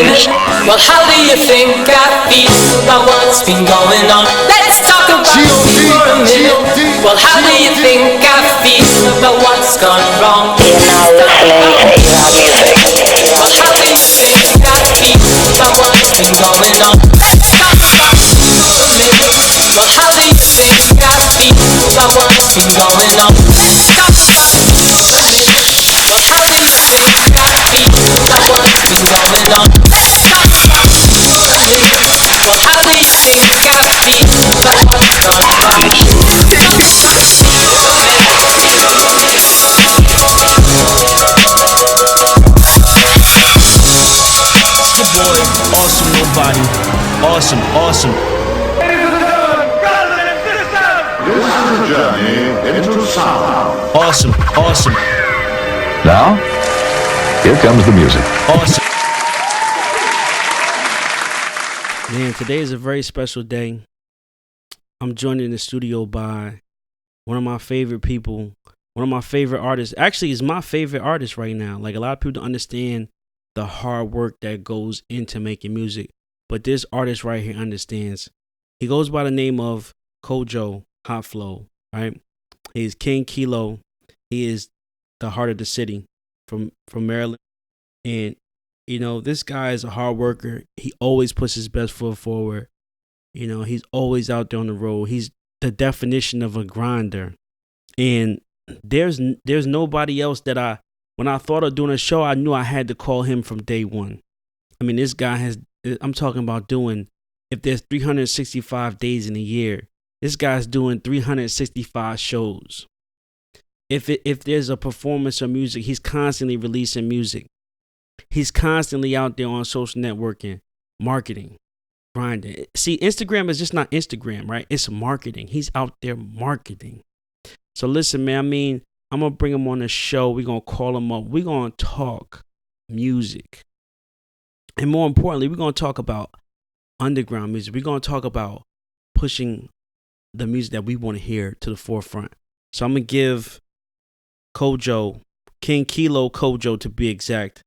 minute. Well, how do you think I feel about what's been going on? Let's talk about me for a minute. Well, how do you think I feel about what's gone wrong? You're now listening to Our Music. Well, how do you think I feel about what's been going on? Let's talk about me for a minute. Well, how do you think I feel about what's been going on? Let's talk about me for a minute. Well, how do you think I feel about what's been going on? Let's talk about me for a minute. Well, how do you think I feel about what's gone wrong? It's your boy, Awesome Nobody. Awesome. This is a journey into sound. Awesome. Now, here comes the music. Awesome. Man, today is a very special day. I'm joined in the studio by one of my favorite people, one of my favorite artists. Actually, he's my favorite artist right now. Like, a lot of people don't understand the hard work that goes into making music, but this artist right here understands. He goes by the name of Kojo Hotflow, right? He's King Kilo. He is the heart of the city from Maryland. And, you know, this guy is a hard worker. He always puts his best foot forward. You know, he's always out there on the road. He's the definition of a grinder. And there's nobody else that when I thought of doing a show, I knew I had to call him from day one. I mean, this guy I'm talking about doing, if there's 365 days in a year, this guy's doing 365 shows. If there's a performance or music, he's constantly releasing music. He's constantly out there on social networking, marketing, grinding. See, Instagram is just not Instagram, right? It's marketing. He's out there marketing. So listen, man, I mean, I'm going to bring him on the show. We're going to call him up. We're going to talk music. And more importantly, we're going to talk about underground music. We're going to talk about pushing the music that we want to hear to the forefront. So I'm going to give Kojo, King Kilo Kojo to be exact,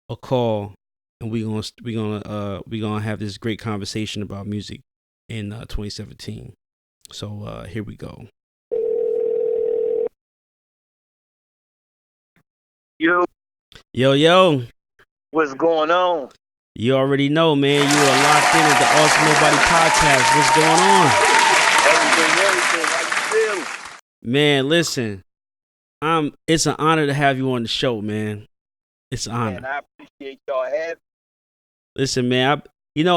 a call, and we're gonna have this great conversation about music in 2017. So here we go. Yo. What's going on? You already know, man. You are locked in at the Awesome Nobody podcast. What's going on? Everything. How you feeling? Man, listen. It's an honor to have you on the show, man. It's an honor. Man, I appreciate y'all having. Listen, man,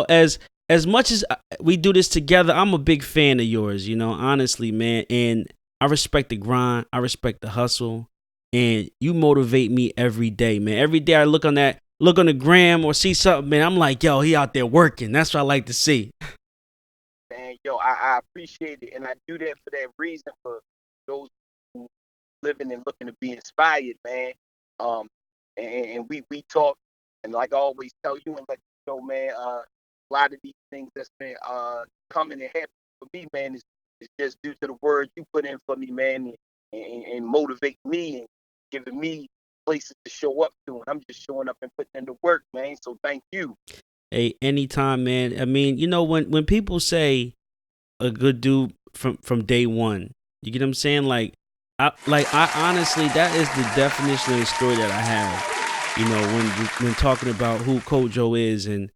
as much as we do this together, I'm a big fan of yours, you know, honestly, man. And I respect the grind. I respect the hustle. And you motivate me every day, man. Every day I look on the gram or see something, man, I'm like, yo, he out there working. That's what I like to see. Man, I appreciate it. And I do that for that reason, for those who living and looking to be inspired, man. And we talk, and like I always tell you and let you know, man, a lot of these things that's been coming and happening for me, man, is just due to the word you put in for me, man, and motivate me and giving me places to show up to. And I'm just showing up and putting in the work, man. So thank you. Hey, anytime, man. I mean, you know, when people say a good dude from day one, you get what I'm saying? Like I honestly, that is the definition of the story that I have. You know, when talking about who Kojo is and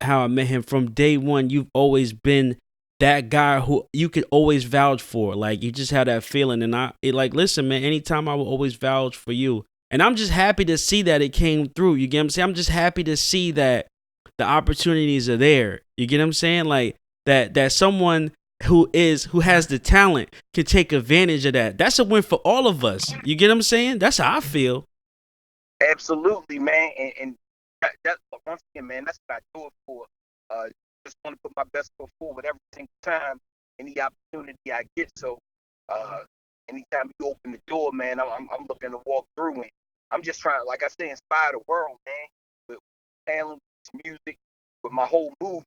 how I met him from day one, you've always been that guy who you could always vouch for. Like, you just had that feeling. And listen, man, anytime I will always vouch for you. And I'm just happy to see that it came through. You get what I'm saying? I'm just happy to see that the opportunities are there. You get what I'm saying? Like that someone who has the talent can take advantage of that. That's a win for all of us. You get what I'm saying? That's how I feel. Absolutely, man. And that once again, man, that's what I do it for. Just want to put my best foot forward every single time, any opportunity I get. So anytime you open the door, man, I'm looking to walk through it. I'm just trying, like I say, inspire the world, man, with talent, with music, with my whole move.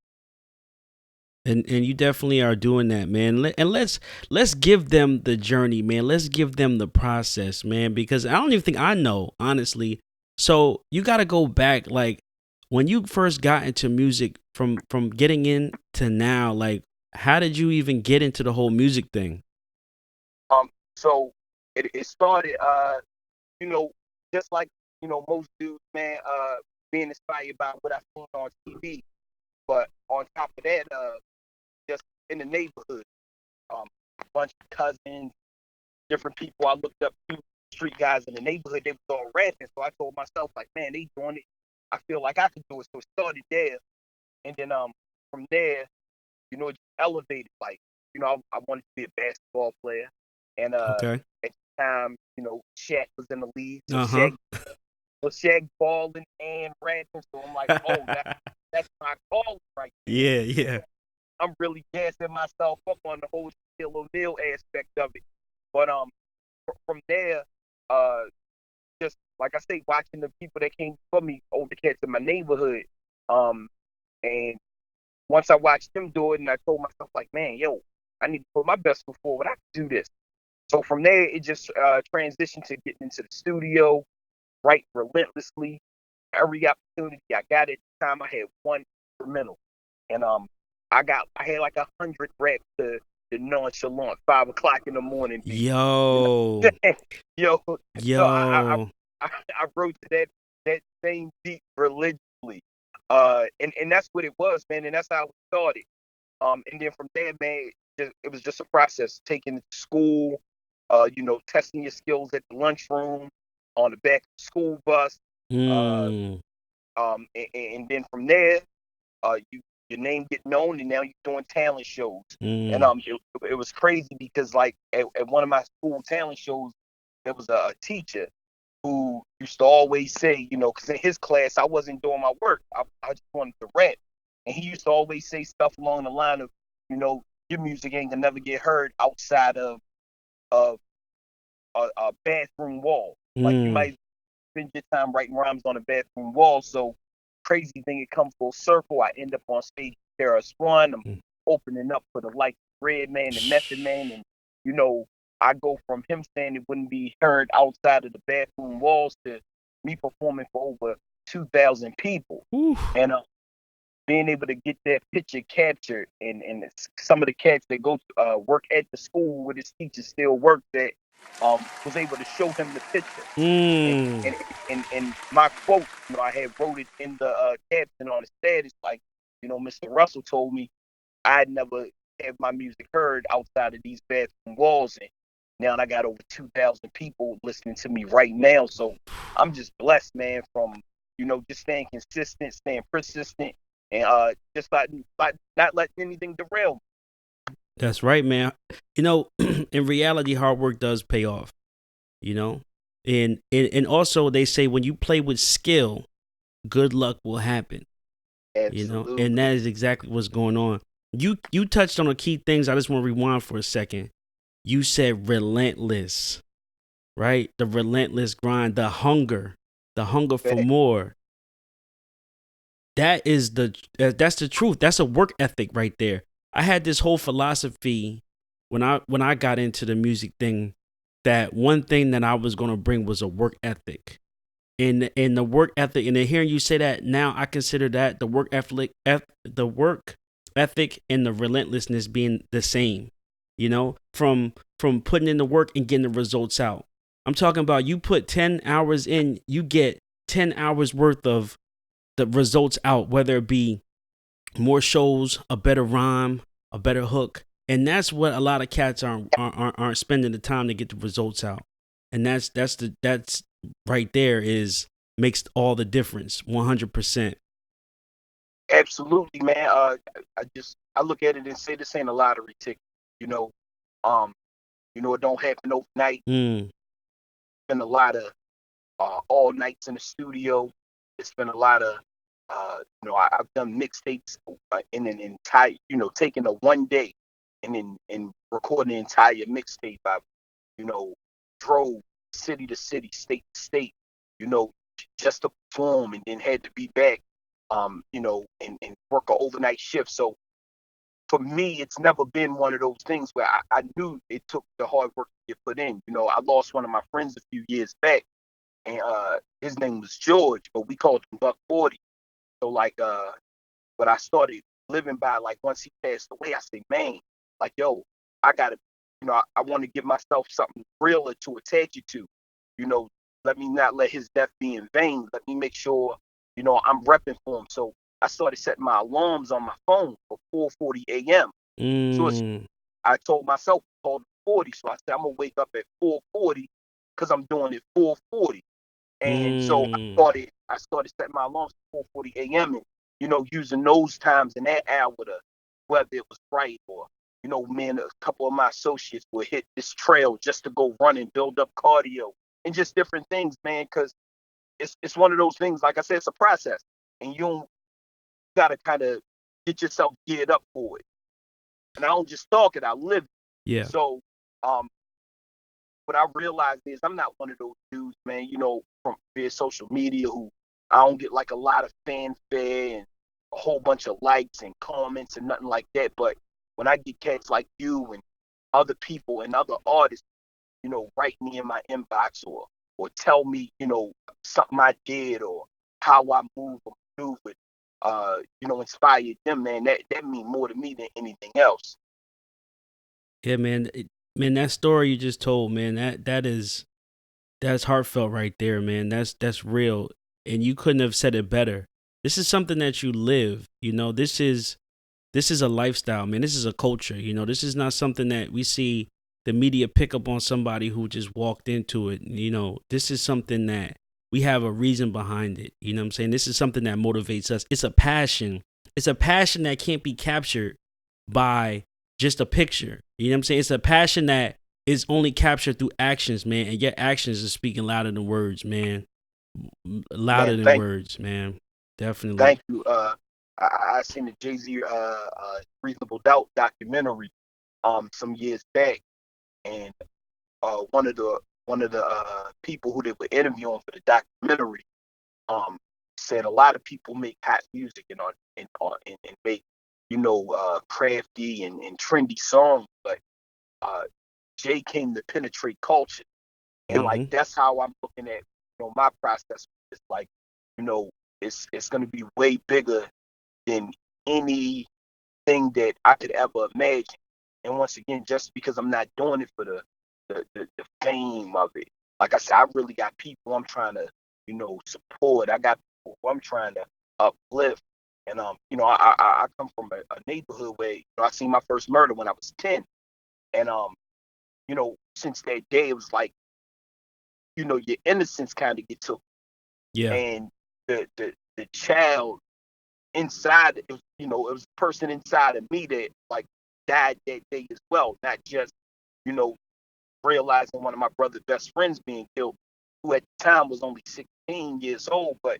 And you definitely are doing that, man. And let's give them the journey, man. Let's give them the process, man, because I don't even think I know, honestly. So you got to go back, like, when you first got into music, from getting in to now, like, how did you even get into the whole music thing? So it started, you know, just like, most dudes, man, being inspired by what I seen on TV. But on top of that, just in the neighborhood, a bunch of cousins, different people I looked up to, street guys in the neighborhood, they was all rapping. So I told myself, like, man, they doing it. I feel like I could do it. So it started there. And then from there, it just elevated. Like, I wanted to be a basketball player. And Okay. at the time, Shaq was in the league. So Uh-huh. Shaq balling and rapping. So I'm like, oh, that's my calling right there. Yeah, yeah. I'm really gassing myself up on the whole Shaquille O'Neal aspect of it. But from there, uh, just like I say, watching the people that came for me, older cats in my neighborhood, and once I watched them do it, and I told myself, like, man, yo, I need to put my best foot forward. I can do this. So from there, it just transitioned to getting into the studio, write relentlessly. Every opportunity I got at the time, I had one instrumental, and I had like 100 raps to the nonchalant 5 o'clock in the morning beat. Yo. Yo, so Yo. I wrote to that same beat religiously, and that's what it was, man, and that's how it started. And then from there, man, it was just a process. Taking it to school, testing your skills at the lunchroom, on the back of the school bus, uh, Mm. and then from there, your name get known, and now you're doing talent shows. And Mm. it was crazy because, like, at one of my school talent shows, there was a teacher who used to always say, because in his class I wasn't doing my work, I just wanted to rap, and he used to always say stuff along the line of, your music ain't gonna never get heard outside of a bathroom wall. Like, you Mm. might spend your time writing rhymes on a bathroom wall. So crazy thing, it comes full circle. I end up on stage with KRS-One. I'm Mm. opening up for the like Redman and Method Man, and I go from him saying it wouldn't be heard outside of the bathroom walls to me performing for over 2,000 people, Oof. and being able to get that picture captured, and some of the cats that go to work at the school where his teacher still worked at, was able to show him the picture. And Mm. and my quote, I had wrote it in the caption on the status, like, Mr. Russell told me I'd never have my music heard outside of these bathroom walls, and now I got over 2,000 people listening to me right now. So I'm just blessed, man, from just staying consistent, staying persistent, and just not letting anything derail me. That's right, man. In reality, hard work does pay off, you know? And also they say when you play with skill, good luck will happen. Absolutely. And that is exactly what's going on. You touched on the key things. I just want to rewind for a second. You said relentless, right? The relentless grind, the hunger for more. That's the truth. That's a work ethic right there. I had this whole philosophy when I got into the music thing, that one thing that I was going to bring was a work ethic. And the work ethic, and then hearing you say that now, I consider that the work ethic, and the relentlessness being the same. From putting in the work and getting the results out. I'm talking about, you put 10 hours in, you get 10 hours worth of the results out, whether it be more shows, a better rhyme, a better hook. And that's what a lot of cats aren't spending the time to get the results out. And that's right there is makes all the difference. 100%. Absolutely, man. I look at it and say this ain't a lottery ticket. You know, um, it don't happen overnight. Mm. Been a lot of all nights in the studio. It's been a lot of I've done mixtapes in an entire, taking a one day and recording an entire mixtape. I, drove city to city, state to state, you know, just to perform, and then had to be back, and work an overnight shift. So for me, it's never been one of those things where I knew it took the hard work to get put in. I lost one of my friends a few years back, and his name was George, but we called him Buck 40. So like but I started living by, like, once he passed away, I said, man, like, yo, I gotta, I want to give myself something realer to attach it to. You know, let me not let his death be in vain. Let me make sure, I'm repping for him. So I started setting my alarms on my phone for 4:40 a.m. So I told myself called 40. So I said I'm gonna wake up at 4:40 because I'm doing it 4:40. And so I started setting my alarms for 4:40 a.m. and using those times in that hour to, whether it was bright or man, a couple of my associates would hit this trail just to go run and build up cardio and just different things, man. Because it's one of those things. Like I said, it's a process, and you gotta kind of get yourself geared up for it. And I don't just talk it; I live it. Yeah. So, what I realized is I'm not one of those dudes, man, from via social media who I don't get like a lot of fanfare and a whole bunch of likes and comments and nothing like that. But when I get cats like you and other people and other artists, write me in my inbox or tell me, something I did or how I move or maneuvered, inspired them, man, that mean more to me than anything else. Yeah, man. Man, that story you just told, man, that's heartfelt right there, man. That's real. And you couldn't have said it better. This is something that you live, this is a lifestyle, man. This is a culture, this is not something that we see the media pick up on somebody who just walked into it. This is something that we have a reason behind it. You know what I'm saying? This is something that motivates us. It's a passion. It's a passion that can't be captured by just a picture. You know what I'm saying? It's a passion that is only captured through actions, man. And your actions are speaking louder than words, louder than words, man. Definitely. Thank you. I seen the Jay-Z Reasonable Doubt documentary some years back, and one of the people who they were interviewing for the documentary said a lot of people make hot music and make crafty and trendy songs, but Jay came to penetrate culture, and like that's how I'm looking at my process. It's like it's going to be way bigger than anything that I could ever imagine. And once again, just because I'm not doing it for the fame of it, like I said, I really got people I'm trying to support. I got people who I'm trying to uplift. And I come from a neighborhood where I seen my first murder when I was 10, and since that day it was like your innocence kind of get took. Yeah. And the child inside, it was a person inside of me that like died that day as well, not just realizing one of my brother's best friends being killed, who at the time was only 16 years old, but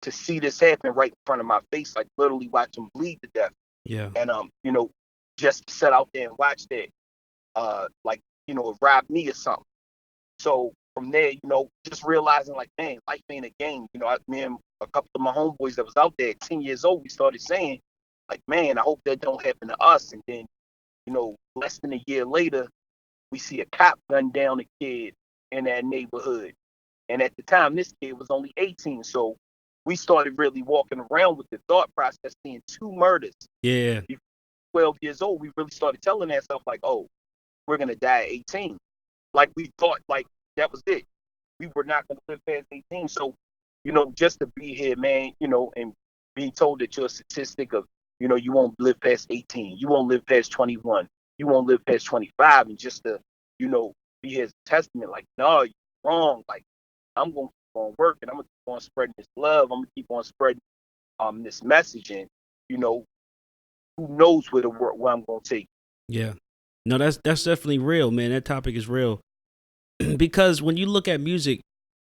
to see this happen right in front of my face, like literally watch him bleed to death. Yeah. And just to sit out there and watch that, it robbed me of something. So from there, just realizing like, man, life ain't a game. Me and a couple of my homeboys that was out there at 10 years old, we started saying, like, man, I hope that don't happen to us. And then, less than a year later, we see a cop gun down a kid in that neighborhood. And at the time, this kid was only 18. So we started really walking around with the thought process, seeing 2 murders. Yeah. 12 years old, we really started telling ourselves, like, oh, we're going to die at 18. Like, we thought, like, that was it. We were not going to live past 18. So, just to be here, man, and being told that you're a statistic of, you won't live past 18. You won't live past 21. You won't live past 25. And just to, be his testament, like, no, you're wrong. Like, I'm going to keep on working. I'm going to keep on spreading this love. I'm going to keep on spreading this message. And, who knows where I'm going to take. Yeah. No, that's definitely real, man. That topic is real. Because when you look at music,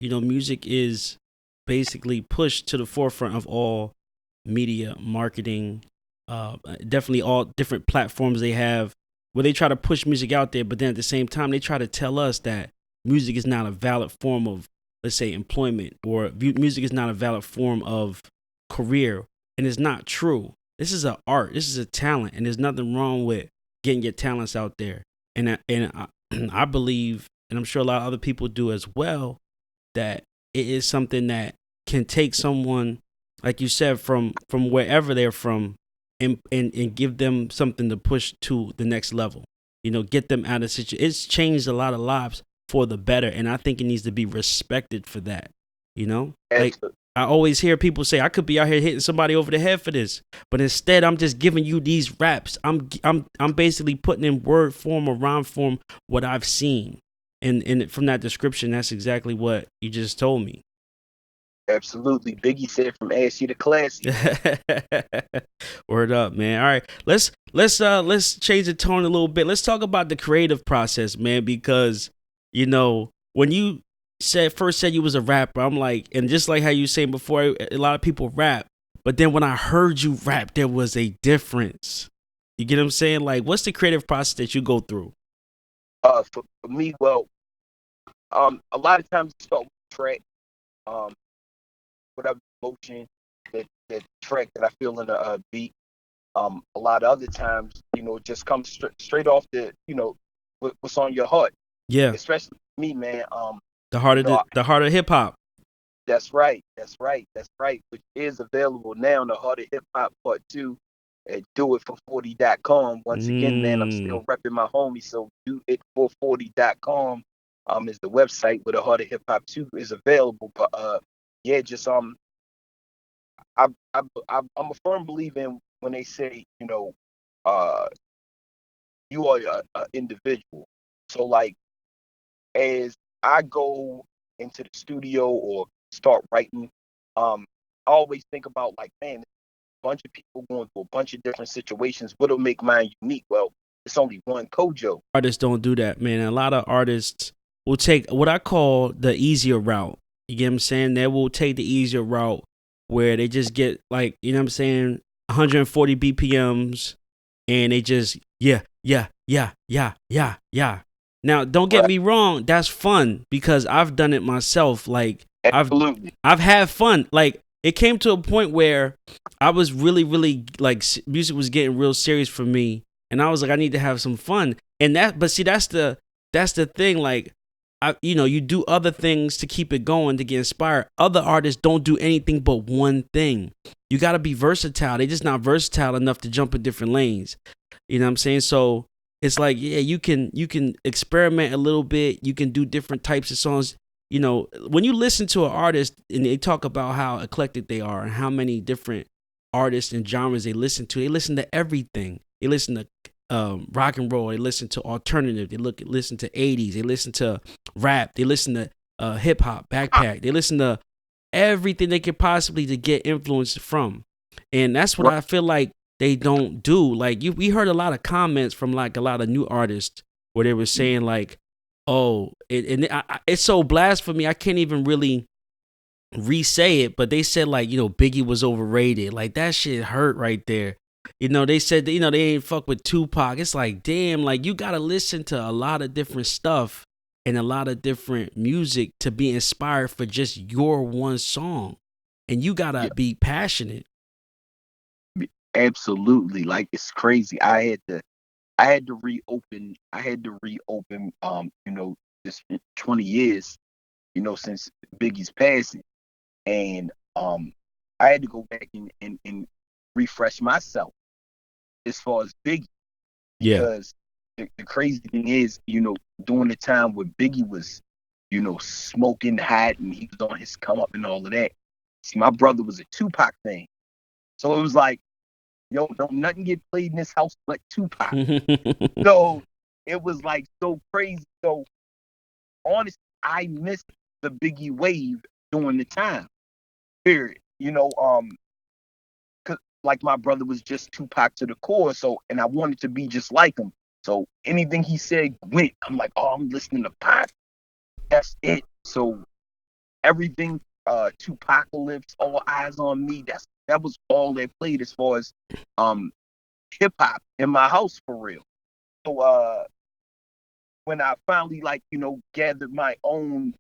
music is basically pushed to the forefront of all media, marketing, definitely all different platforms they have where they try to push music out there. But then at the same time, they try to tell us that music is not a valid form of, let's say, employment, or music is not a valid form of career. And it's not true. This is an art. This is a talent. And there's nothing wrong with getting your talents out there. And I believe, and I'm sure a lot of other people do as well, that it is something that can take someone, like you said, from wherever they're from, and give them something to push to the next level. Get them out of situation. It's changed a lot of lives for the better, and I think it needs to be respected for that. Like I always hear people say, I could be out here hitting somebody over the head for this, but instead I'm just giving you these raps. I'm basically putting in word form or rhyme form what I've seen, and from that description, that's exactly what you just told me. Absolutely. Biggie said from ashy to classy. Word up, man. All right, let's change the tone a little bit. Let's talk about the creative process, man, because when you first said you was a rapper, I'm like, and just like how you saying before, a lot of people rap, but then when I heard you rap, there was a difference. You get what I'm saying? Like, what's the creative process that you go through? For me, well, a lot of times you start with a track, whatever emotion that track that I feel in a beat. A lot of other times, it just comes straight off the, what's on your heart. Yeah. Especially me, man. The heart of hip hop. That's right. Which is available now in the Heart of Hip Hop Part 2 at doitfor40.com. Once again, man, I'm still repping my homie, so doitfor40.com is the website where the Heart of Hip Hop 2 is available. But yeah, just I'm a firm believer in when they say, you are an individual. So like, as I go into the studio or start writing, I always think about like, man, a bunch of people going through a bunch of different situations. What'll make mine unique? Well, it's only one Kojo. Artists don't do that, man. A lot of artists will take what I call the easier route. You get what I'm saying? They will take the easier route where they just get like, 140 BPMs and they just, yeah. Now, don't get me wrong. That's fun because I've done it myself. Like, Absolutely. I've had fun. Like, it came to a point where I was really, really, like, music was getting real serious for me. And I was like, I need to have some fun. But see, that's the thing. Like, you do other things to keep it going, to get inspired. Other artists don't do anything but one thing. You got to be versatile. They're just not versatile enough to jump in different lanes. You know what I'm saying? So it's like, yeah, you can experiment a little bit. You can do different types of songs. When you listen to an artist and they talk about how eclectic they are and how many different artists and genres they listen to everything. They listen to rock and roll. They listen to alternative. They listen to 80s. They listen to rap. They listen to hip hop, backpack. They listen to everything they could possibly to get influenced from. And that's what I feel like they don't do. Like, we heard a lot of comments from like a lot of new artists where they were saying like, oh, it's so blasphemy. I can't even really re-say it, but they said like, Biggie was overrated. Like, that shit hurt right there. They said that, they ain't fuck with Tupac. It's like, damn, like, you got to listen to a lot of different stuff and a lot of different music to be inspired for just your one song. And you got to be passionate. Absolutely. Like, it's crazy. I had to reopen, this 20 years, since Biggie's passing. And I had to go back and refresh myself as far as Biggie. Because the crazy thing is, during the time where Biggie was, smoking hot and he was on his come up and all of that. See, my brother was a Tupac fan. So it was like, yo, don't nothing get played in this house but Tupac. So it was like so crazy. So honestly, I missed the Biggie wave during the time. Period. Cause like my brother was just Tupac to the core. So, and I wanted to be just like him. So anything he said went. I'm like, oh, I'm listening to Pac. That's it. So everything, Tupacalypse, All Eyes on Me. That was all they played as far as hip hop in my house for real. So when I finally gathered my own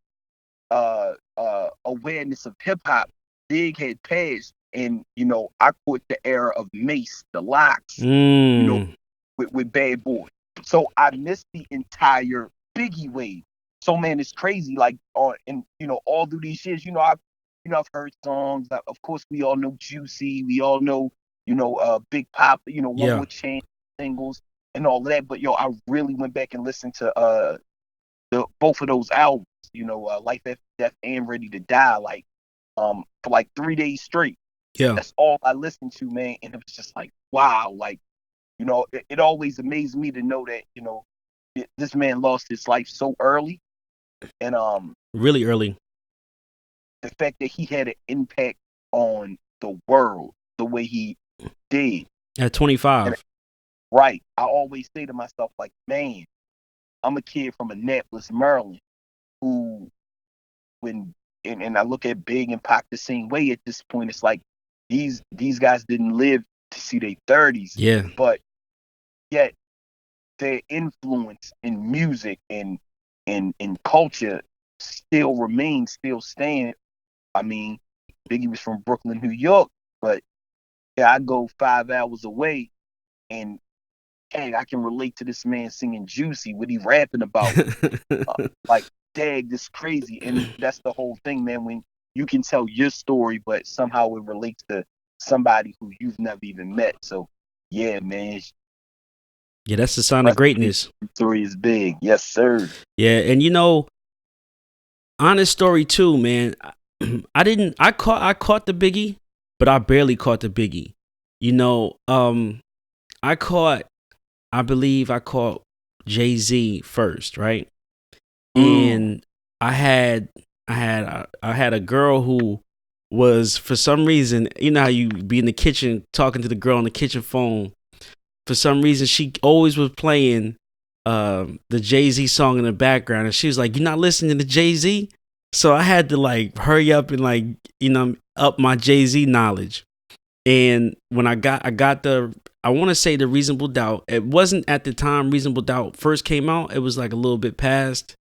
awareness of hip hop, Big had passed, and I caught the era of Mace, the Locks, with Bad Boy. So I missed the entire Biggie wave. So man, it's crazy. Like all through these years, I've heard songs. Of course, we all know Juicy. We all know, Big Pop. One Yeah. More Chance singles and all of that. But I really went back and listened to both of those albums. Life After Death and Ready to Die. Like for like 3 days straight. Yeah. That's all I listened to, man. And it was just like, wow. Like, it always amazed me to know that, this man lost his life so early. And Really early. the fact that he had an impact on the world the way he did. At 25. And, right. I always say to myself, like, man, I'm a kid from Annapolis, Maryland, who, and I look at Big and Pac the same way at this point. It's like these guys didn't live to see their 30s. Yeah. But yet their influence in music and in culture still remains, still stand. I mean, Biggie was from Brooklyn, New York, but yeah, I go 5 hours away, and hey, I can relate to this man singing Juicy, what he rapping about. Like, dag, this crazy. And that's the whole thing, man, when you can tell your story, but somehow it relates to somebody who you've never even met. So, yeah, man. Yeah, that's the sign of greatness. The story is big. Yes, sir. Yeah, and honest story too, man. I caught the Biggie, but I barely caught the Biggie. I believe I caught Jay-Z first, right? And I had a girl who was, for some reason, you know how you be in the kitchen talking to the girl on the kitchen phone. For some reason, she always was playing the Jay-Z song in the background, and she was like, "You're not listening to Jay-Z?" So I had to like hurry up and up my Jay-Z knowledge. And when I got I want to say the Reasonable Doubt. It wasn't at the time Reasonable Doubt first came out. It was like a little bit past.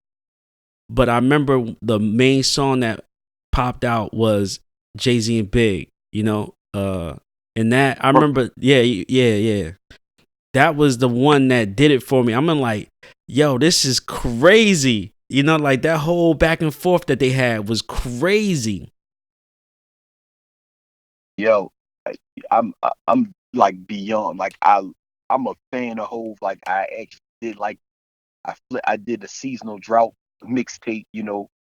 But I remember the main song that popped out was Jay-Z and Big, and that I remember, yeah. That was the one that did it for me. I'm like, yo, this is crazy. Like that whole back and forth that they had was crazy. Yo, I'm like beyond. Like I'm a fan of Hove. Like I actually did I did a seasonal drought mixtape.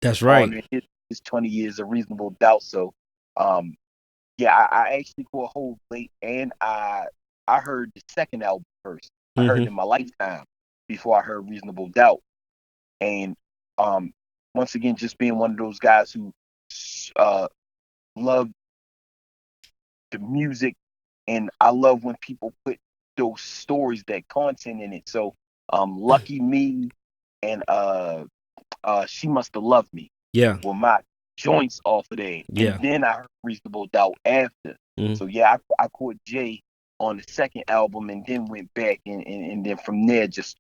That's right. On his 20 years of Reasonable Doubt. So, yeah, I actually caught Hove late, and I heard the second album first. I heard it in my lifetime before I heard Reasonable Doubt. And once again, just being one of those guys who love the music, and I love when people put those stories, that content in it. So Lucky Me and She Must Have Loved Me. Yeah. Were my joints off of there. Yeah. And then I heard Reasonable Doubt after. So yeah, I caught Jay on the second album, and then went back, and then from there just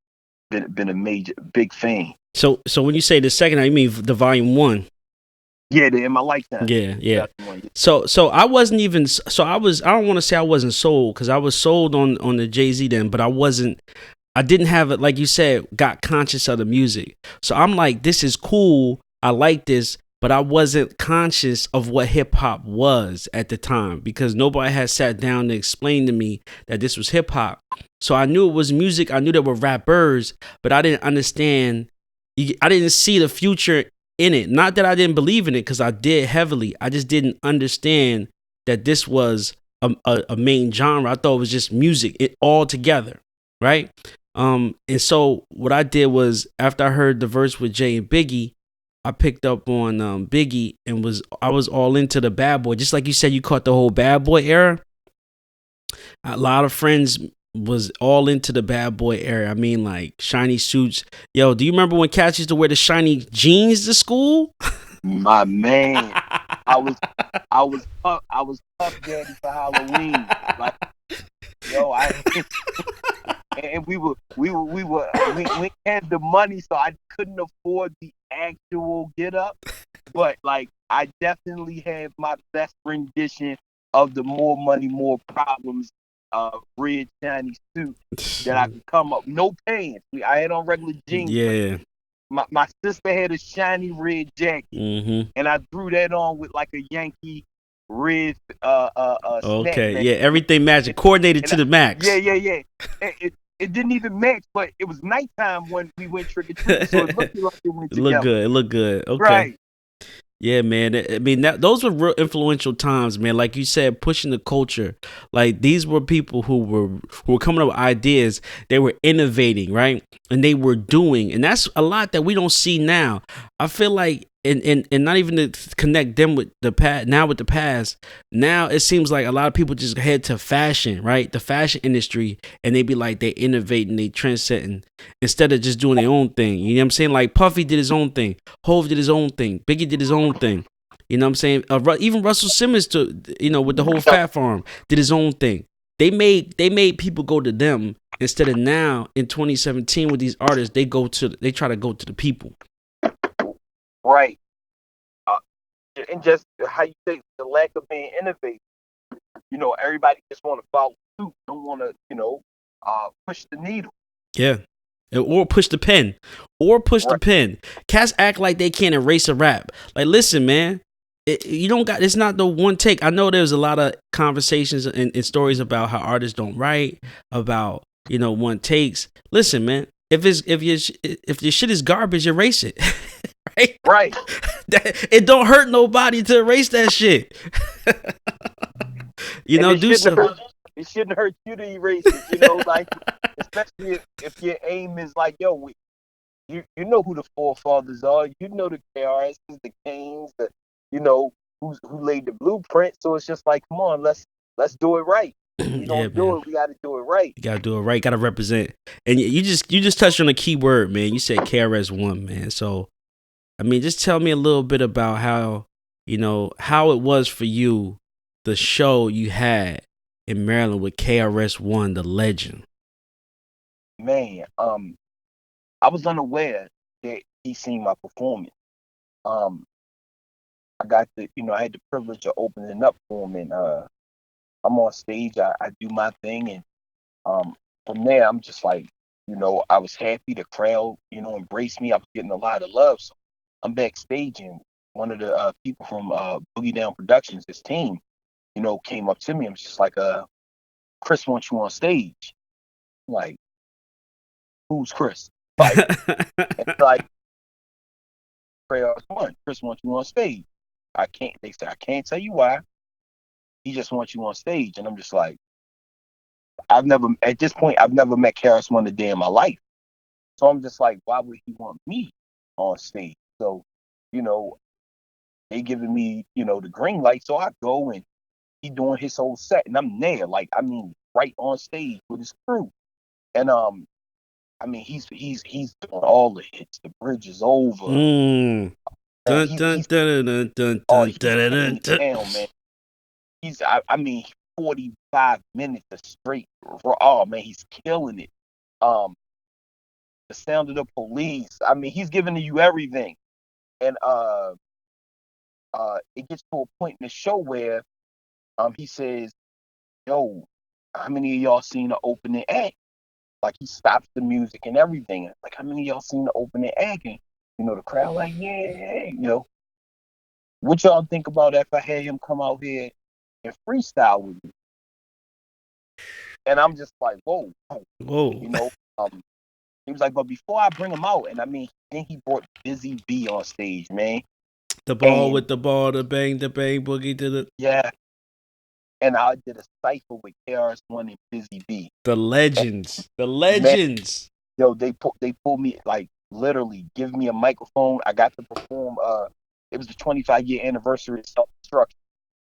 been a big fan. So when you say the second album, you mean the volume 1? Yeah, they're in my lifetime. Yeah. So I wasn't even. So I don't want to say I wasn't sold, because I was sold on the Jay-Z then, but I didn't have it, like you said, got conscious of the music. So I'm like, this is cool. I like this, but I wasn't conscious of what hip hop was at the time, because nobody had sat down to explain to me that this was hip hop. So I knew it was music. I knew there were rappers, but I didn't understand. I didn't see the future in it. Not that I didn't believe in it, because I did heavily. I just didn't understand that this was a main genre. I thought it was just music, it all together, right? And so what I did was, after I heard the verse with Jay and Biggie, I picked up on Biggie, and I was all into the Bad Boy. Just like you said, you caught the whole Bad Boy era. A lot of friends was all into the Bad Boy era. I mean, like shiny suits. Yo, do you remember when cats used to wear the shiny jeans to school? My man, I was Puff Daddy for Halloween. Like, yo, and we had the money, so I couldn't afford the actual get up, but like I definitely had my best rendition of the More Money, More Problems red shiny suit that I could come up. No pants. I had on regular jeans. Yeah. my sister had a shiny red jacket, Mm-hmm. and I threw that on with like a Yankee red Okay. snapback. Yeah. Everything matching, coordinated to the max. Yeah. It didn't even match, but it was nighttime when we went trick or treating, so it looked like it went It looked together. good. It looked good. Okay. Right. Yeah, man. I mean, those were real influential times, man. Like you said, pushing the culture. Like these were people who were coming up with ideas. They were innovating, right? And they were doing, and that's a lot that we don't see now. I feel like, and not even to connect them with the past. Now with the past, now it seems like a lot of people just head to fashion, right? The fashion industry, and they be like they innovating, they trendsetting instead of just doing their own thing. You know what I'm saying? Like Puffy did his own thing, Hove did his own thing, Biggie did his own thing. You know what I'm saying? Even Russell Simmons, with the whole Fat Farm, did his own thing. They made people go to them instead of now in 2017 with these artists. They try to go to the people. Right. Uh, and just how you say the lack of being innovative. Everybody just want to follow suit. Don't want to, push the needle. Yeah. Or push the pen. The pen. Cats act like they can't erase a rap. Like, listen, man. You don't got. It's not the one take. I know there's a lot of conversations and stories about how artists don't write, about one takes. Listen, man. If your shit is garbage, erase it. Right. Right. It don't hurt nobody to erase that shit. Do something. It shouldn't hurt you to erase it. Like especially if your aim is like, yo, you know who the forefathers are. You know the KRSs, the Kings, who laid the blueprint. So it's just like, come on, let's do it right. We don't do it. We got to do it right. You got to do it right. Got to represent. And you just touched on a key word, man. You said KRS-One, man. So, I mean, just tell me a little bit about how it was for you, the show you had in Maryland with KRS-One, the legend. Man, I was unaware that he seen my performance. I got I had the privilege of opening up for him, and I'm on stage. I do my thing, and from there, I'm just like, I was happy. The crowd, embraced me. I was getting a lot of love. So I'm backstage, and one of the people from Boogie Down Productions, his team, came up to me. I'm just like, Chris wants you on stage. I'm like, who's Chris? Like, KRS-One. Chris wants you on stage. They said, I can't tell you why. He just wants you on stage. And I'm just like, at this point, I've never met KRS-One a day in my life. So I'm just like, why would he want me on stage? So, they giving me, the green light. So I go and he doing his whole set and I'm there, like, right on stage with his crew. And, he's doing all the hits. The bridge is over. Dun, dun, dun, dun, dun, dun, dun, town, man. He's 45 minutes of straight. Oh man, he's killing it. The Sound of the Police. He's giving you everything. And it gets to a point in the show where he says, yo, how many of y'all seen the opening act? Like he stops the music and everything. Like, how many of y'all seen the opening act? And the crowd like, yeah, what y'all think about if I had him come out here and freestyle with me? And I'm just like, whoa. He was like, but before I bring him out, and then he brought Busy B on stage, man. The ball with the ball, the bang, boogie to the. Yeah. And I did a cypher with KRS-One and Busy B. The legends. Man, yo, they pulled me, like, literally give me a microphone. I got to perform. It was the 25-year anniversary of Self-Destruction.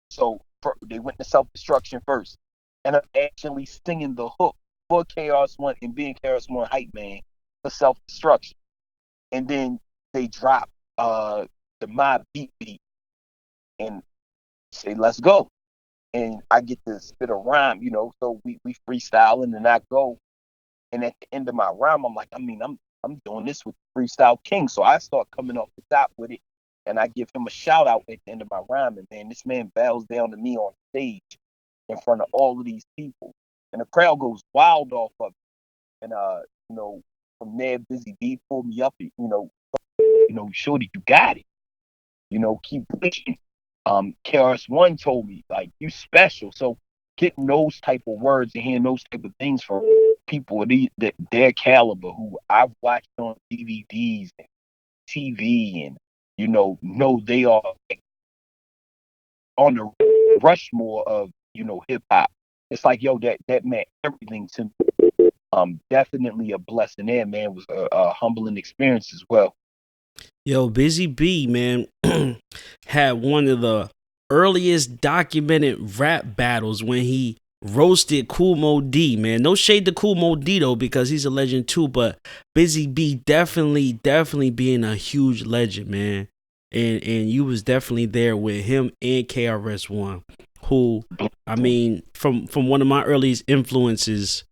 So they went to Self-Destruction first. And I'm actually singing the hook for KRS-One and being KRS-One hype man for Self-Destruction. And then they drop the My Beat and say, let's go. And I get to spit a rhyme, so we freestyling and I go. And at the end of my rhyme, I'm like, I'm doing this with Freestyle King. So I start coming off the top with it. And I give him a shout out at the end of my rhyme. And man, this man bows down to me on stage in front of all of these people. And the crowd goes wild off of it. And, from there, Busy B pulled me up, shorty, you got it. Keep pushing. KRS-One told me, like, you special. So getting those type of words and hearing those type of things from people of their caliber who I've watched on DVDs and TV and, know they are like, on the Rushmore of, hip hop. It's like, yo, that meant everything to me. Definitely a blessing there, man. It was a humbling experience as well. Yo, Busy B, man, had one of the earliest documented rap battles when he roasted Kool Mo D, man. No shade to Kool Mo D, though, because he's a legend too, but Busy B definitely being a huge legend, man. And you was definitely there with him and KRS-One, who, I mean, from one of my earliest influences,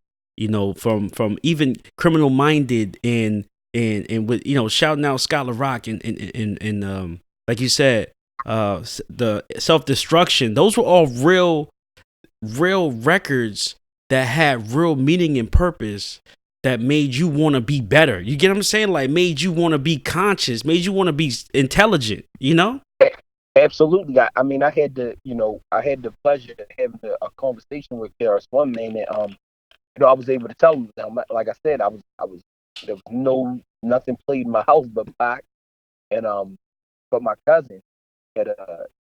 from even Criminal Minded and with, shouting out Scholar Rock and like you said, the Self-Destruction. Those were all real records that had real meaning and purpose that made you want to be better. You get what I'm saying? Like, made you want to be conscious, made you want to be intelligent, Absolutely. I mean, I had the pleasure of having a conversation with KRS-One, man, and I was able to tell him. Like I said, I was there was nothing played in my house but back, and but my cousin had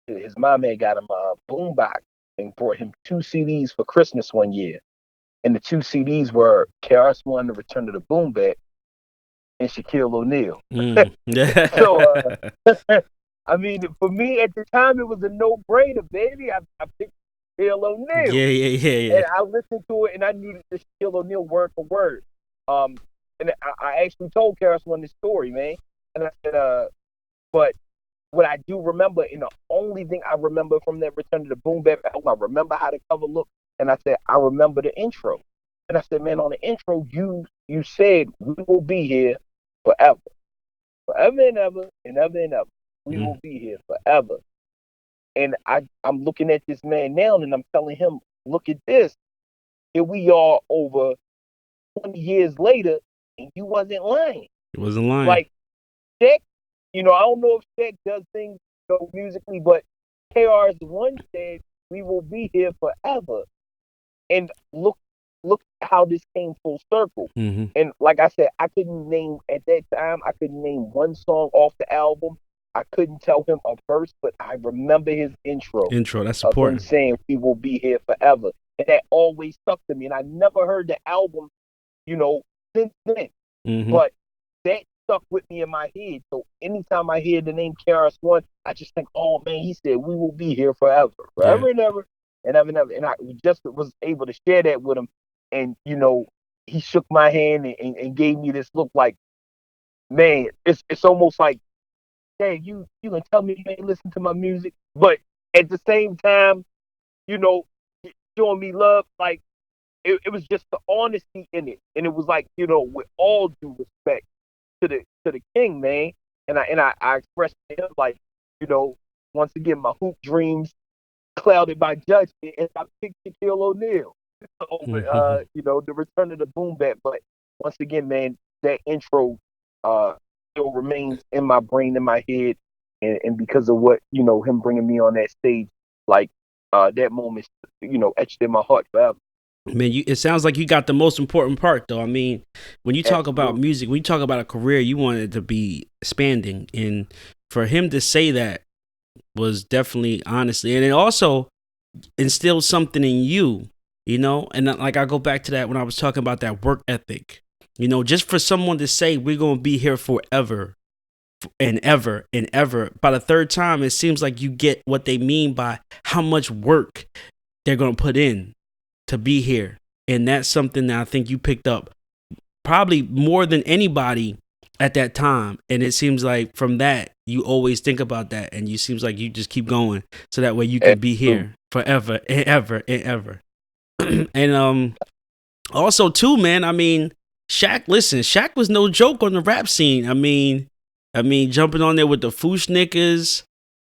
his mom had got him a boombox and brought him 2 CDs for Christmas one year, and the 2 CDs were KRS-One, The Return of the Boom Bap, and Shaquille O'Neal. So I mean, for me at the time, it was a no-brainer, baby. I picked Shaquille O'Neal. Yeah. And I listened to it, and I knew the Shaquille O'Neal word for word. And I actually told KRS-One this story, man. And I said, but what I do remember, and the only thing I remember from that Return to the Boom Bap album, I remember how the cover looked, and I said, I remember the intro. And I said, man, on the intro, you said, we will be here forever. Forever and ever and ever and ever. We will be here forever. And I'm looking at this man now, and I'm telling him, look at this. Here we are over 20 years later, and you wasn't lying. It wasn't lying. Like, Shaq, I don't know if Shaq does things musically, but KRS-One said, we will be here forever. And look how this came full circle. Mm-hmm. And like I said, at that time, I couldn't name one song off the album. I couldn't tell him a verse, but I remember his intro. That's important. Him saying, we will be here forever. And that always stuck to me. And I never heard the album, since then. Mm-hmm. But that stuck with me in my head. So anytime I hear the name KRS-One, I just think, oh, man, he said, we will be here forever. Forever and ever and ever and ever. And I just was able to share that with him. And, he shook my hand and gave me this look like, man, it's almost like, hey, you gonna tell me you ain't listen to my music, but at the same time, showing me love. Like it was just the honesty in it, and it was like, with all due respect to the king, man. And I expressed to him, like, once again, my hoop dreams clouded by judgment, and I picked Shaquille O'Neal over the Return of the Boom Bap. But once again, man, that intro still remains in my brain, in my head, and because of what him bringing me on that stage, like that moment, etched in my heart forever. Man, it sounds like you got the most important part, though. I mean, when you talk about music, when you talk about a career, you want it to be expanding, and for him to say that was definitely, honestly, and it also instilled something in you, and like I go back to that when I was talking about that work ethic. Just for someone to say we're going to be here forever and ever and ever, by the third time, it seems like you get what they mean by how much work they're going to put in to be here. And that's something that I think you picked up probably more than anybody at that time. And it seems like from that, you always think about that. And you seems like you just keep going so that way you can be here forever and ever and ever. And also, too, man, I mean, Shaq was no joke on the rap scene. I mean, jumping on there with the Foosh.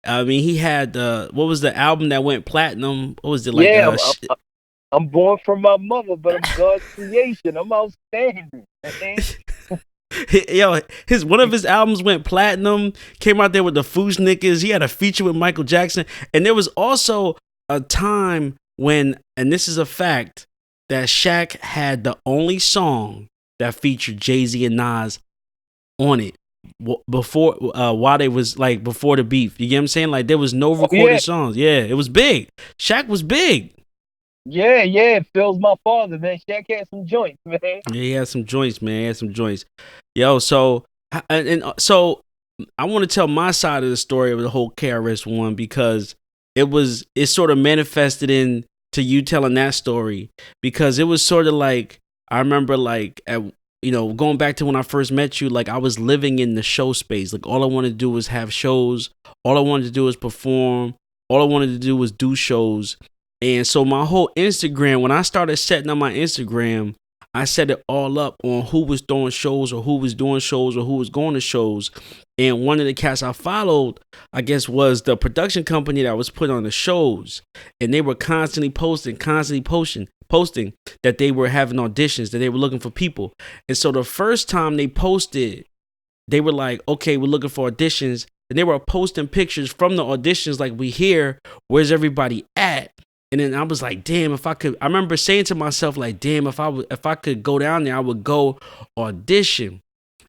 I mean, he had what was the album that went platinum? What was it like? Yeah, I'm born from my mother, but I'm God's creation. I'm outstanding. Yo, one of his albums went platinum. Came out there with the Fooshnickers. He had a feature with Michael Jackson, and there was also a time when, and this is a fact, that Shaq had the only song that featured Jay-Z and Nas on it before while they was like before the beef. You get what I'm saying? Like there was no recorded songs. Yeah, it was big. Shaq was big. Yeah, Phil's my father, man. Shaq had some joints, man. Yeah, he had some joints, man. He had some joints. Yo, so so I want to tell my side of the story of the whole KRS One because it sort of manifested in to you telling that story because it was sort of like I remember like at going back to when I first met you, like I was living in the show space. Like all I wanted to do was have shows. All I wanted to do was perform. All I wanted to do was do shows. And so my whole Instagram, when I started setting up my Instagram, I set it all up on who was throwing shows or who was doing shows or who was going to shows. And one of the cats I followed, I guess, was the production company that was put on the shows. And they were constantly posting that they were having auditions, that they were looking for people. And so the first time they posted, they were like, okay, we're looking for auditions. And they were posting pictures from the auditions like we hear, where's everybody at? And then I was like, damn, if I could, I remember saying to myself, like, damn, if I could go down there, I would go audition.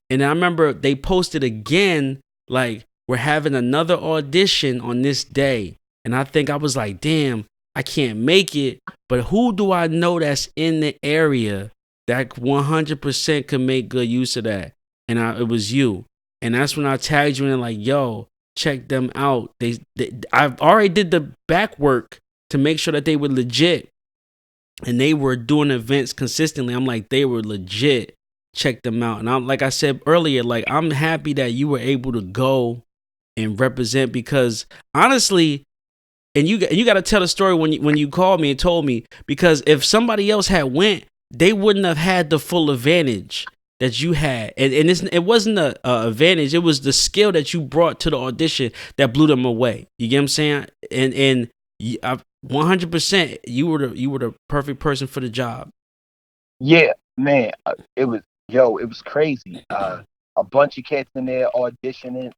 And I remember they posted again, like, we're having another audition on this day. And I think I was like, damn, I can't make it. But who do I know that's in the area that 100% could make good use of that? And it was you. And that's when I tagged you in, like, yo, check them out. I've already did the back work to make sure that they were legit. And they were doing events consistently. I'm like, they were legit. Check them out. And I'm like I said earlier, like I'm happy that you were able to go and represent because honestly, and you got to tell the story when you called me and told me because if somebody else had went, they wouldn't have had the full advantage that you had. And it wasn't a advantage. It was the skill that you brought to the audition that blew them away. You get what I'm saying? And 100%, you were the perfect person for the job. Yeah, man, it was crazy. A bunch of cats in there auditioning.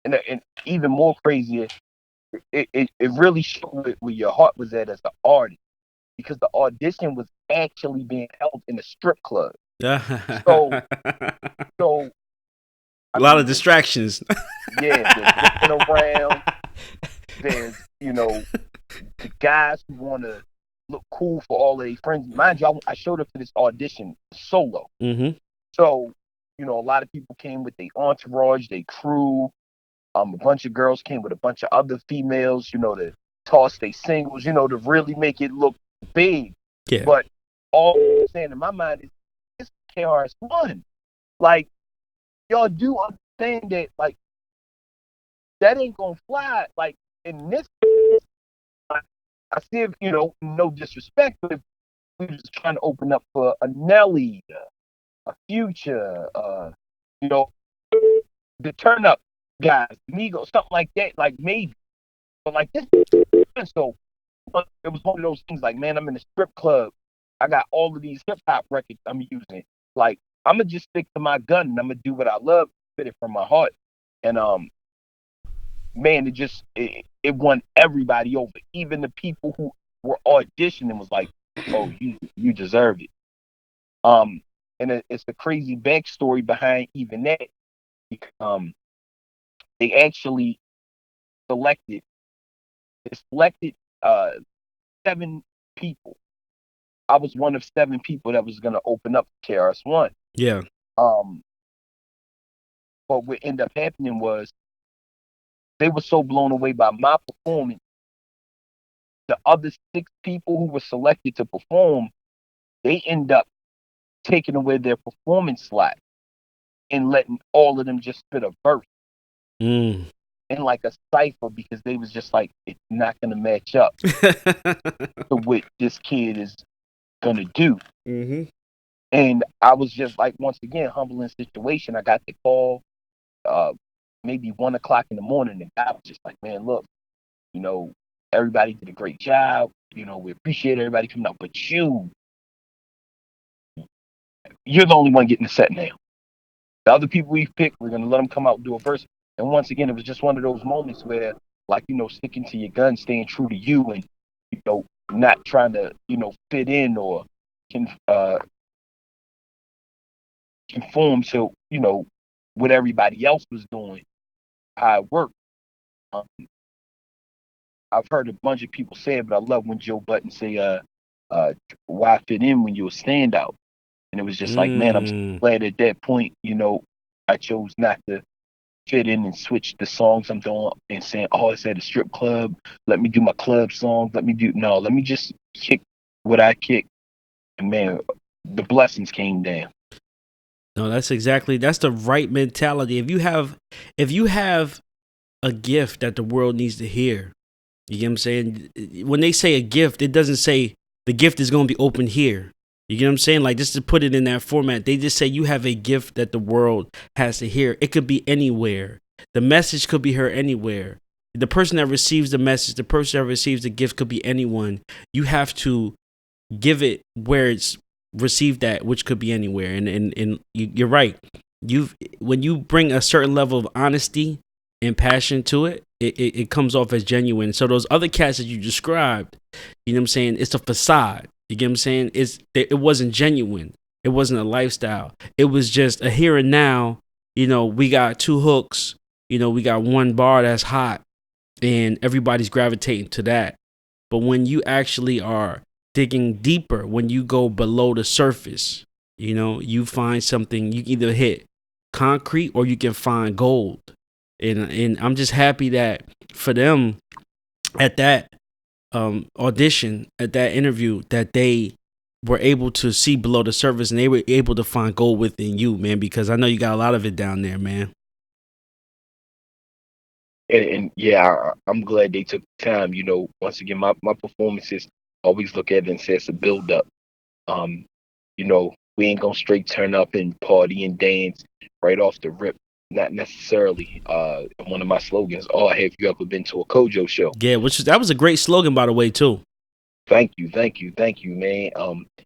And even more crazier, it really showed where your heart was at as an artist because the audition was actually being held in a strip club. So a lot of distractions. Yeah, there's looking around. There's the guys who want to look cool for all of their friends. Mind you, I showed up to this audition solo. Mm-hmm. So, a lot of people came with their entourage, their crew. A bunch of girls came with a bunch of other females, to toss their singles, to really make it look big. Yeah. But all I'm saying in my mind is, it's KRS-One. Like, y'all do understand that, like, that ain't gonna fly. Like, in this case, I see if, no disrespect, but if we were just trying to open up for a Nelly, a Future, the Turn Up guys, Migos, something like that, like maybe. But like this, so it was one of those things like, man, I'm in a strip club. I got all of these hip hop records I'm using. Like, I'm gonna just stick to my gun and I'm gonna do what I love, fit it from my heart. And man, it won everybody over. Even the people who were auditioning was like, oh, you deserved it. And it's a crazy backstory behind even that. They actually selected 7 people. I was one of 7 people that was gonna open up KRS-One. Yeah. But what ended up happening was they were so blown away by my performance. The other 6 people who were selected to perform, they end up taking away their performance slot and letting all of them just spit a verse in like a cipher because they was just like, it's not gonna match up to what this kid is gonna do. Mm-hmm. And I was just like, once again, humbling situation. I got the call, maybe 1:00 in the morning, and I was just like, man, look, everybody did a great job. We appreciate everybody coming out, but you're the only one getting the set now. The other people we've picked, we're gonna let them come out and do a verse. And once again, it was just one of those moments where, like, sticking to your gun, staying true to you, and not trying to, fit in or can conform to, what everybody else was doing, how it worked. Um, I've heard a bunch of people say it, but I love when Joe Button say, "Why fit in when you're a standout?" And it was just like, man, I'm so glad at that point, I chose not to fit in and switch the songs I'm doing and saying, oh, it's at a strip club. Let me do my club songs. Let me just kick what I kick. And man, the blessings came down. No, that's the right mentality. If you have a gift that the world needs to hear, you get what I'm saying? When they say a gift, it doesn't say the gift is going to be open here. You get what I'm saying? Like, just to put it in that format, they just say you have a gift that the world has to hear. It could be anywhere. The message could be heard anywhere. The person that receives the message, the person that receives the gift could be anyone. You have to give it where it's received at, which could be anywhere. And you're right. When you bring a certain level of honesty and passion to it, it comes off as genuine. So those other cats that you described, you know what I'm saying? It's a facade. You get what I'm saying? It wasn't genuine. It wasn't a lifestyle. It was just a here and now. We got two hooks. We got one bar that's hot, and everybody's gravitating to that. But when you actually are digging deeper, when you go below the surface, you find something. You either hit concrete or you can find gold. And I'm just happy that for them at that audition, at that interview, that they were able to see below the surface and they were able to find gold within you, man, because I know you got a lot of it down there, man. And yeah, I'm glad they took the time. Once again, my performances, always look at it and say it's a build up. We ain't gonna straight turn up and party and dance right off the rip. Not necessarily. One of my slogans, oh, have you ever been to a Kojo show? Yeah, that was a great slogan, by the way, too. Thank you, man.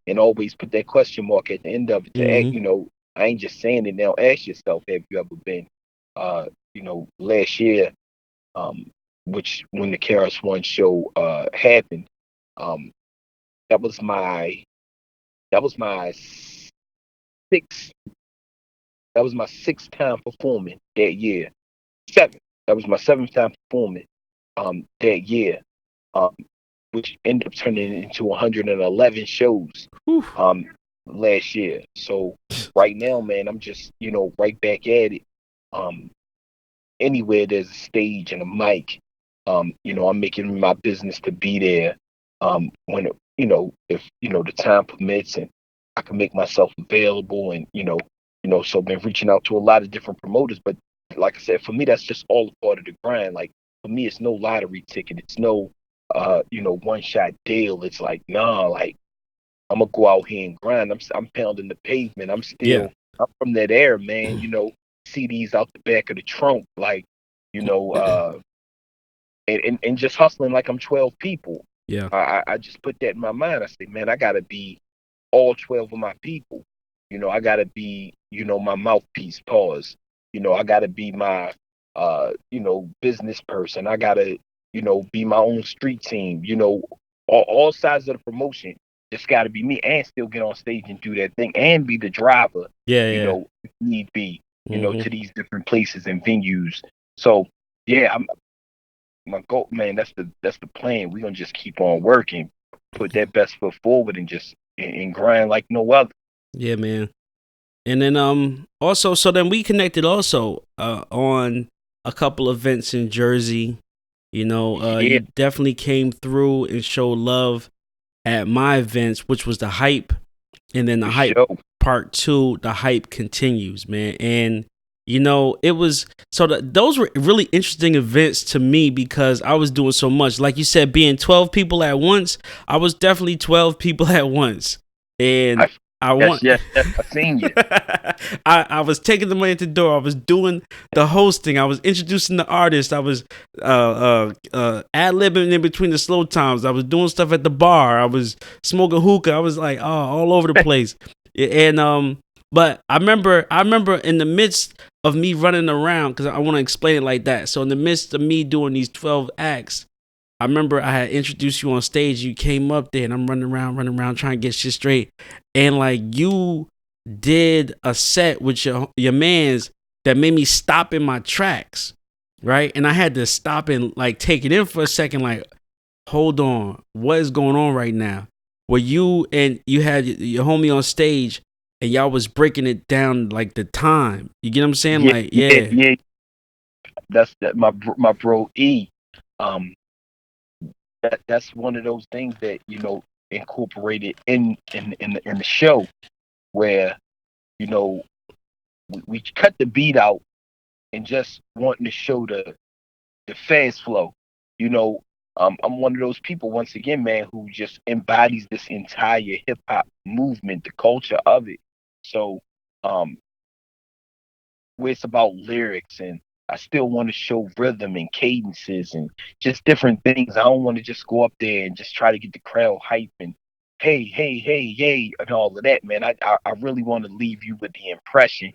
And always put that question mark at the end of it to ask, I ain't just saying it now. Ask yourself, have you ever been? Last year, which when the KRS-One show happened, that was my sixth. That was my sixth time performing that year. Seventh. That was my seventh time performing that year, which ended up turning into 111 shows last year. So right now, man, I'm just right back at it. Anywhere there's a stage and a mic, I'm making my business to be there. When if the time permits and I can make myself available, and so I've been reaching out to a lot of different promoters, but like I said, for me, that's just all a part of the grind. Like, for me, it's no lottery ticket. It's no, one shot deal. It's like, nah, like, I'm gonna go out here and grind. I'm pounding the pavement. I'm from that era, man. CDs out the back of the trunk, like, and just hustling like I'm 12 people. Yeah. I just put that in my mind. I say, man, I gotta be all 12 of my people. I gotta be, my mouthpiece, pause. I gotta be my, business person. I gotta, be my own street team. All sides of the promotion just gotta be me, and still get on stage and do that thing, and be the driver. If need be, to these different places and venues. So yeah, my goal, man. That's the plan. We're gonna just keep on working, put that best foot forward, and just and grind like no other. Yeah, man. And then also, so then we connected also on a couple events in Jersey. You definitely came through and showed love at my events, which was the hype, and then the hype part 2, the hype continues, man. And it was those were really interesting events to me because I was doing so much. Like you said, being 12 people at once, I was definitely 12 people at once. And Yes, I seen you. I was taking the money at the door. I was doing the hosting. I was introducing the artist. I was ad-libbing in between the slow times. I was doing stuff at the bar. I was smoking hookah. I was like, all over the place. And But I remember in the midst of me running around, because I want to explain it like that. So in the midst of me doing these 12 acts, I remember I had introduced you on stage. You came up there, and I'm running around, trying to get shit straight. And like you did a set with your man's that made me stop in my tracks, right? And I had to stop and like take it in for a second, like, hold on, what is going on right now? Where you had your homie on stage and y'all was breaking it down like the time. You get what I'm saying? Yeah, Like, yeah, yeah. yeah. That's that my bro E. Um, that's one of those things that incorporated in the show where you know we cut the beat out and just wanting to show the fast flow. You know, I'm one of those people once again, man, who just embodies this entire hip hop movement, the culture of it. So, um, where it's about lyrics and I still want to show rhythm and cadences and just different things. I don't want to just go up there and just try to get the crowd hype and hey, yay, and all of that, man. I really want to leave you with the impression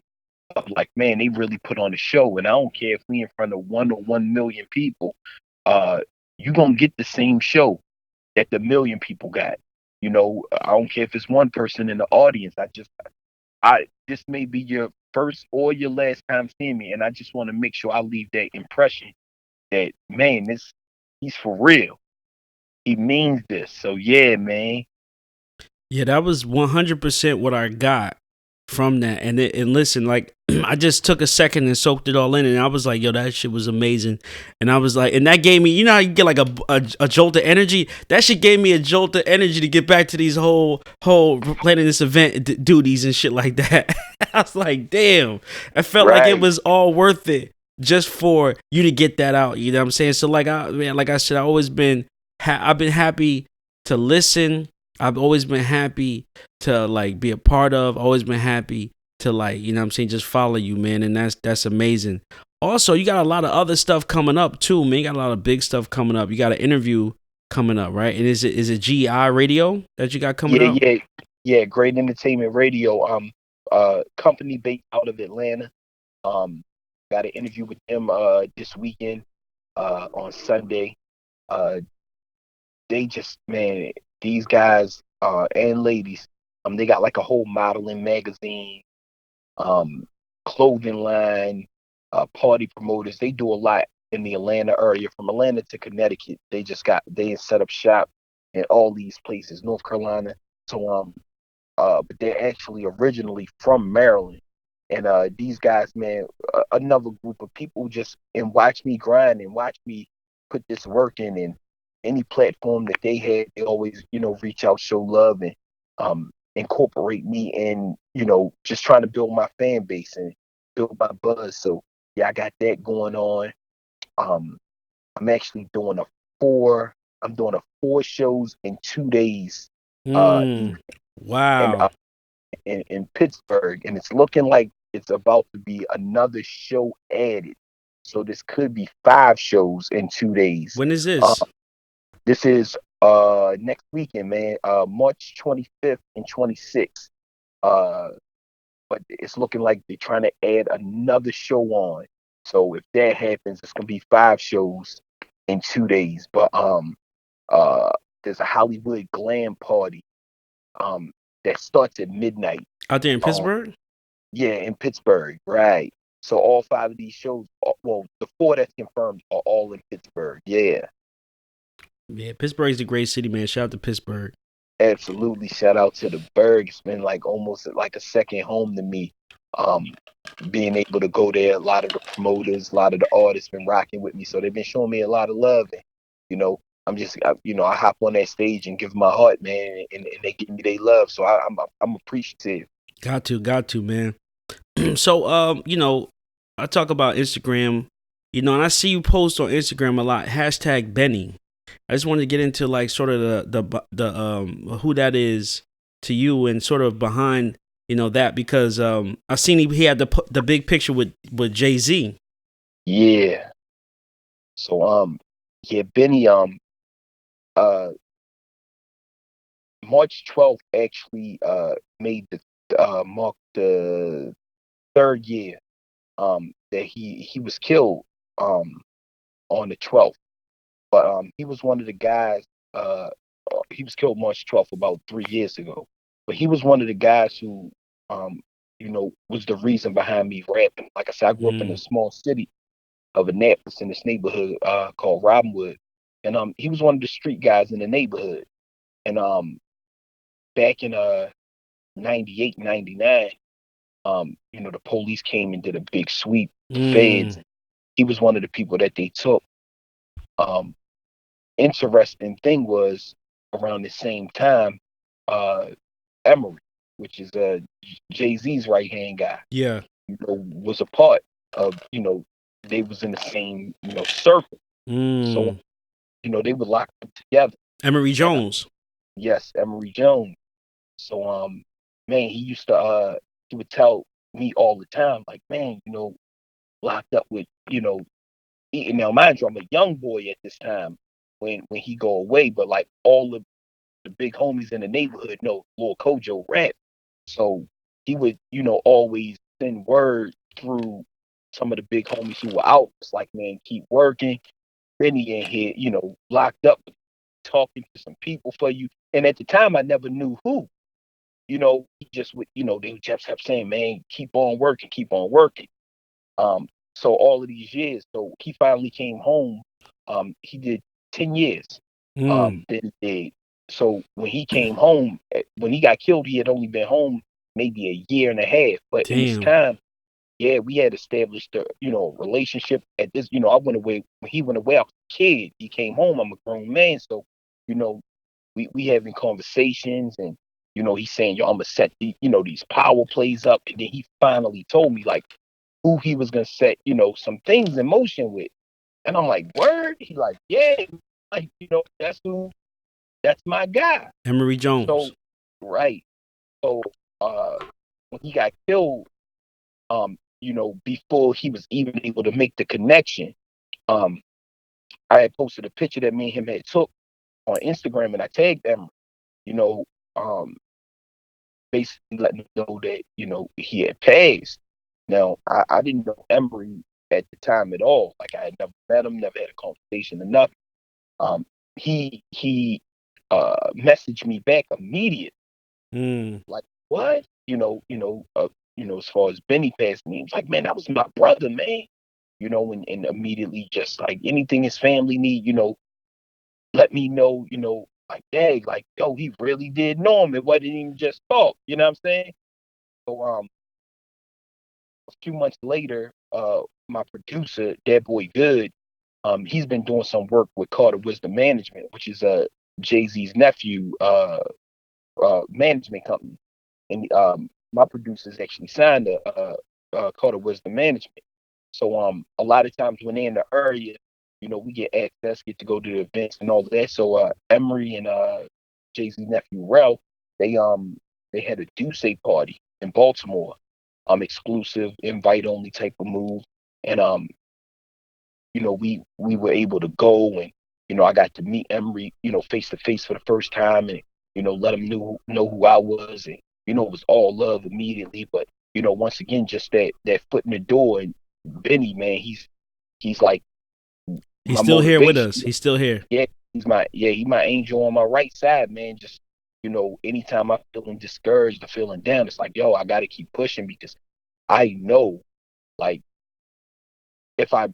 of like, man, they really put on a show. And I don't care if we in front of 1 or 1 million people, uh, you gonna get the same show that the million people got. I don't care if it's one person in the audience. This may be your first or your last time seeing me, and I just want to make sure I leave that impression that man, he's for real. He means this. So yeah, man. Yeah, that was 100% what I got from that. And listen, like I just took a second and soaked it all in, and I was like, yo, that shit was amazing. And I was like, and that gave me, you know how you get like a jolt of energy? That shit gave me a jolt of energy to get back to these whole planning this event duties and shit like that. I was like, damn, I felt like it Right. was all worth it just for you to get that out. You know what I'm saying? So like like I said, I've been happy to listen. I've always been happy to like be a part of, always been happy to like, you know what I'm saying, just follow you, man. And that's amazing. Also, you got a lot of other stuff coming up too, man. You got a lot of big stuff coming up. You got an interview coming up, right? And is it GI Radio that you got coming Yeah, up? yeah. Great Entertainment Radio. Company based out of Atlanta. Um, got an interview with them this weekend on Sunday. Uh, they just man, these guys and ladies, they got like a whole modeling magazine, um, clothing line, party promoters. They do a lot in the Atlanta area, from Atlanta to Connecticut. They set up shop in all these places, North Carolina. So but they're actually originally from Maryland. And these guys, man, another group of people just and watch me grind and watch me put this work in. And any platform that they had, they always, reach out, show love, and incorporate me in, just trying to build my fan base and build my buzz. So yeah, I got that going on. Um, I'm actually doing a 4 shows in 2 days. Mm, And wow. in Pittsburgh, and it's looking like it's about to be another show added. So this could be 5 shows in 2 days. When is Uh, this? this is next weekend, man. March 25th and 26th. Uh, but it's looking like they're trying to add another show on. So if that happens, it's gonna be 5 shows in 2 days. But uh, there's a Hollywood glam party that starts at midnight. Out there in Um, Pittsburgh? Yeah, in Pittsburgh, right. So all 5 of these shows, well, the 4 that's confirmed are all in Pittsburgh. Yeah, Yeah, Pittsburgh's a great city, man. Shout out to Pittsburgh. absolutely. Shout out to the Berg. It's been like almost like a second home to me. Um, being able to go there, a lot of the promoters, a lot of the artists been rocking with me, so they've been showing me a lot of love. And I hop on that stage and give my heart, man, and they give me their love. So I'm appreciative. Got to, man. So, I talk about Instagram, and I see you post on Instagram a lot. Hashtag Benny. I just wanted to get into like sort of the who that is to you and sort of behind that because I seen he had the big picture with Jay-Z. Yeah. So yeah, Benny uh March 12th actually made the marked the third year that he was killed on the 12th. But he was one of the guys. He was killed March 12th, about 3 years ago. But he was one of the guys who, was the reason behind me rapping. Like I said, I grew up in a small city of Annapolis in this neighborhood called Robinwood, and he was one of the street guys in the neighborhood. And back in 98, 99, the police came and did a big sweep, the feds. He was one of the people that they took. Interesting thing was around the same time, Emery, which is Jay-Z's right hand guy, Yeah. was a part of, they was in the same, circle. So, they would lock them together. Emery Jones. Yes, Emery Jones. So, man, he would tell me all the time, like, man, locked up with, eating. Now, mind you, I'm a young boy at this time when he go away, but like all of the big homies in the neighborhood know Lil Kojo rap. So he would, always send word through some of the big homies who were out. It's like, man, keep working. Benny in here, locked up, talking to some people for you. And at the time, I never knew who. He just would, they just kept saying, man, keep on working, keep on working. So all of these years, so he finally came home. He did 10 years. Then he did. So when he came home, when he got killed, he had only been home maybe a year and a half. But in this time, yeah, we had established a relationship. At this, I went away when he went away. I was a kid. He came home. I'm a grown man, so we having conversations, and he's saying, yo, I'm gonna set these power plays up, and then he finally told me like who he was gonna set some things in motion with, and I'm like, word? He like, yeah, like that's my guy, Emery Jones. So right, so when he got killed, before he was even able to make the connection, I had posted a picture that me and him had took on Instagram, and I tagged Emery, basically letting him know that he had passed. Now I didn't know Emery at the time at all. Like I had never met him, never had a conversation or nothing. He messaged me back immediately. Like, what? As far as Benny passing, he was like, man, that was my brother, man. And immediately just like anything his family need, let me know, like, dang, like, yo, he really did know him. It wasn't even just talk, you know what I'm saying? So a few months later, my producer, that boy Good, he's been doing some work with Carter Wisdom Management, which is Jay-Z's nephew management company. And my producers actually signed Carter Wisdom Management. So a lot of times when they're in the area, we get access, get to go to the events and all of that. So Emery and Jay-Z's nephew Rel, they had a Duce party in Baltimore, exclusive, invite only type of move. And we were able to go, and I got to meet Emery, face to face for the first time, and let him know who I was, and it was all love immediately. But once again, just that foot in the door. And Benny, man, he's like, he's still here with us. He's still here. Yeah, he's my angel on my right side, man. Just anytime I'm feeling discouraged or feeling down, it's like, yo, I got to keep pushing, because I know, like, if I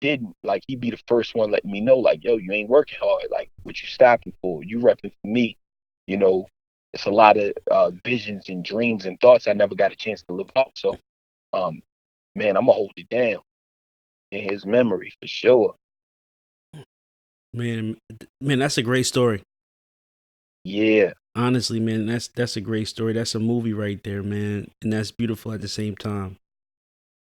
didn't, like, he'd be the first one letting me know, like, yo, you ain't working hard. Like, what you stopping for? You repping for me. It's a lot of visions and dreams and thoughts I never got a chance to live out. So, man, I'm gonna hold it down in his memory for sure. Man, that's a great story. Yeah. Honestly, man, that's a great story. That's a movie right there, man, and that's beautiful at the same time.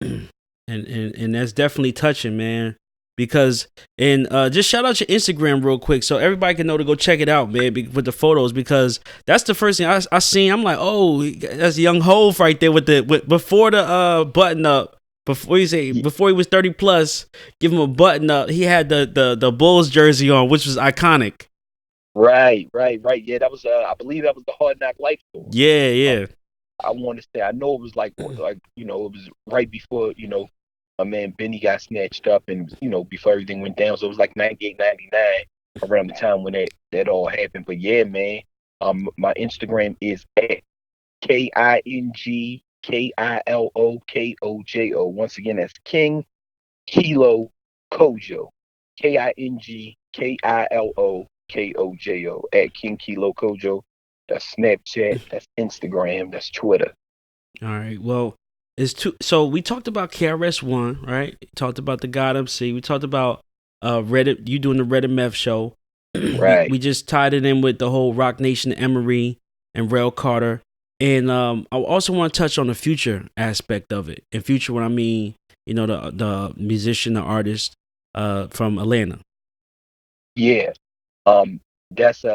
and that's definitely touching, man. Because just shout out your Instagram real quick so everybody can know to go check it out, man, with the photos, because that's the first thing I seen. I'm like, oh, that's Young Hov right there with before the button up. Before he was 30 plus, give him a button up. He had the Bulls jersey on, which was iconic. Right. Yeah, that was I believe that was the Hard Knock Life tour. Yeah. I want to say I know it was like it was right before my man Benny got snatched up, and before everything went down. So it was like 98, 99 around the time when that all happened. But yeah, man, my Instagram is at KingKiloKojo. Once again, that's King Kilo Kojo. KingKiloKojo at King Kilo Kojo. That's Snapchat, that's Instagram, that's Twitter. All right. Well, it's two. So we talked about KRS-One, right? Talked about the God MC. We talked about Reddit. You doing the Reddit Meth show. Right. We just tied it in with the whole Rock Nation, Emery, and Rail Carter. And I also want to touch on the Future aspect of it. And Future, what I mean, the musician, the artist from Atlanta. Yeah. That's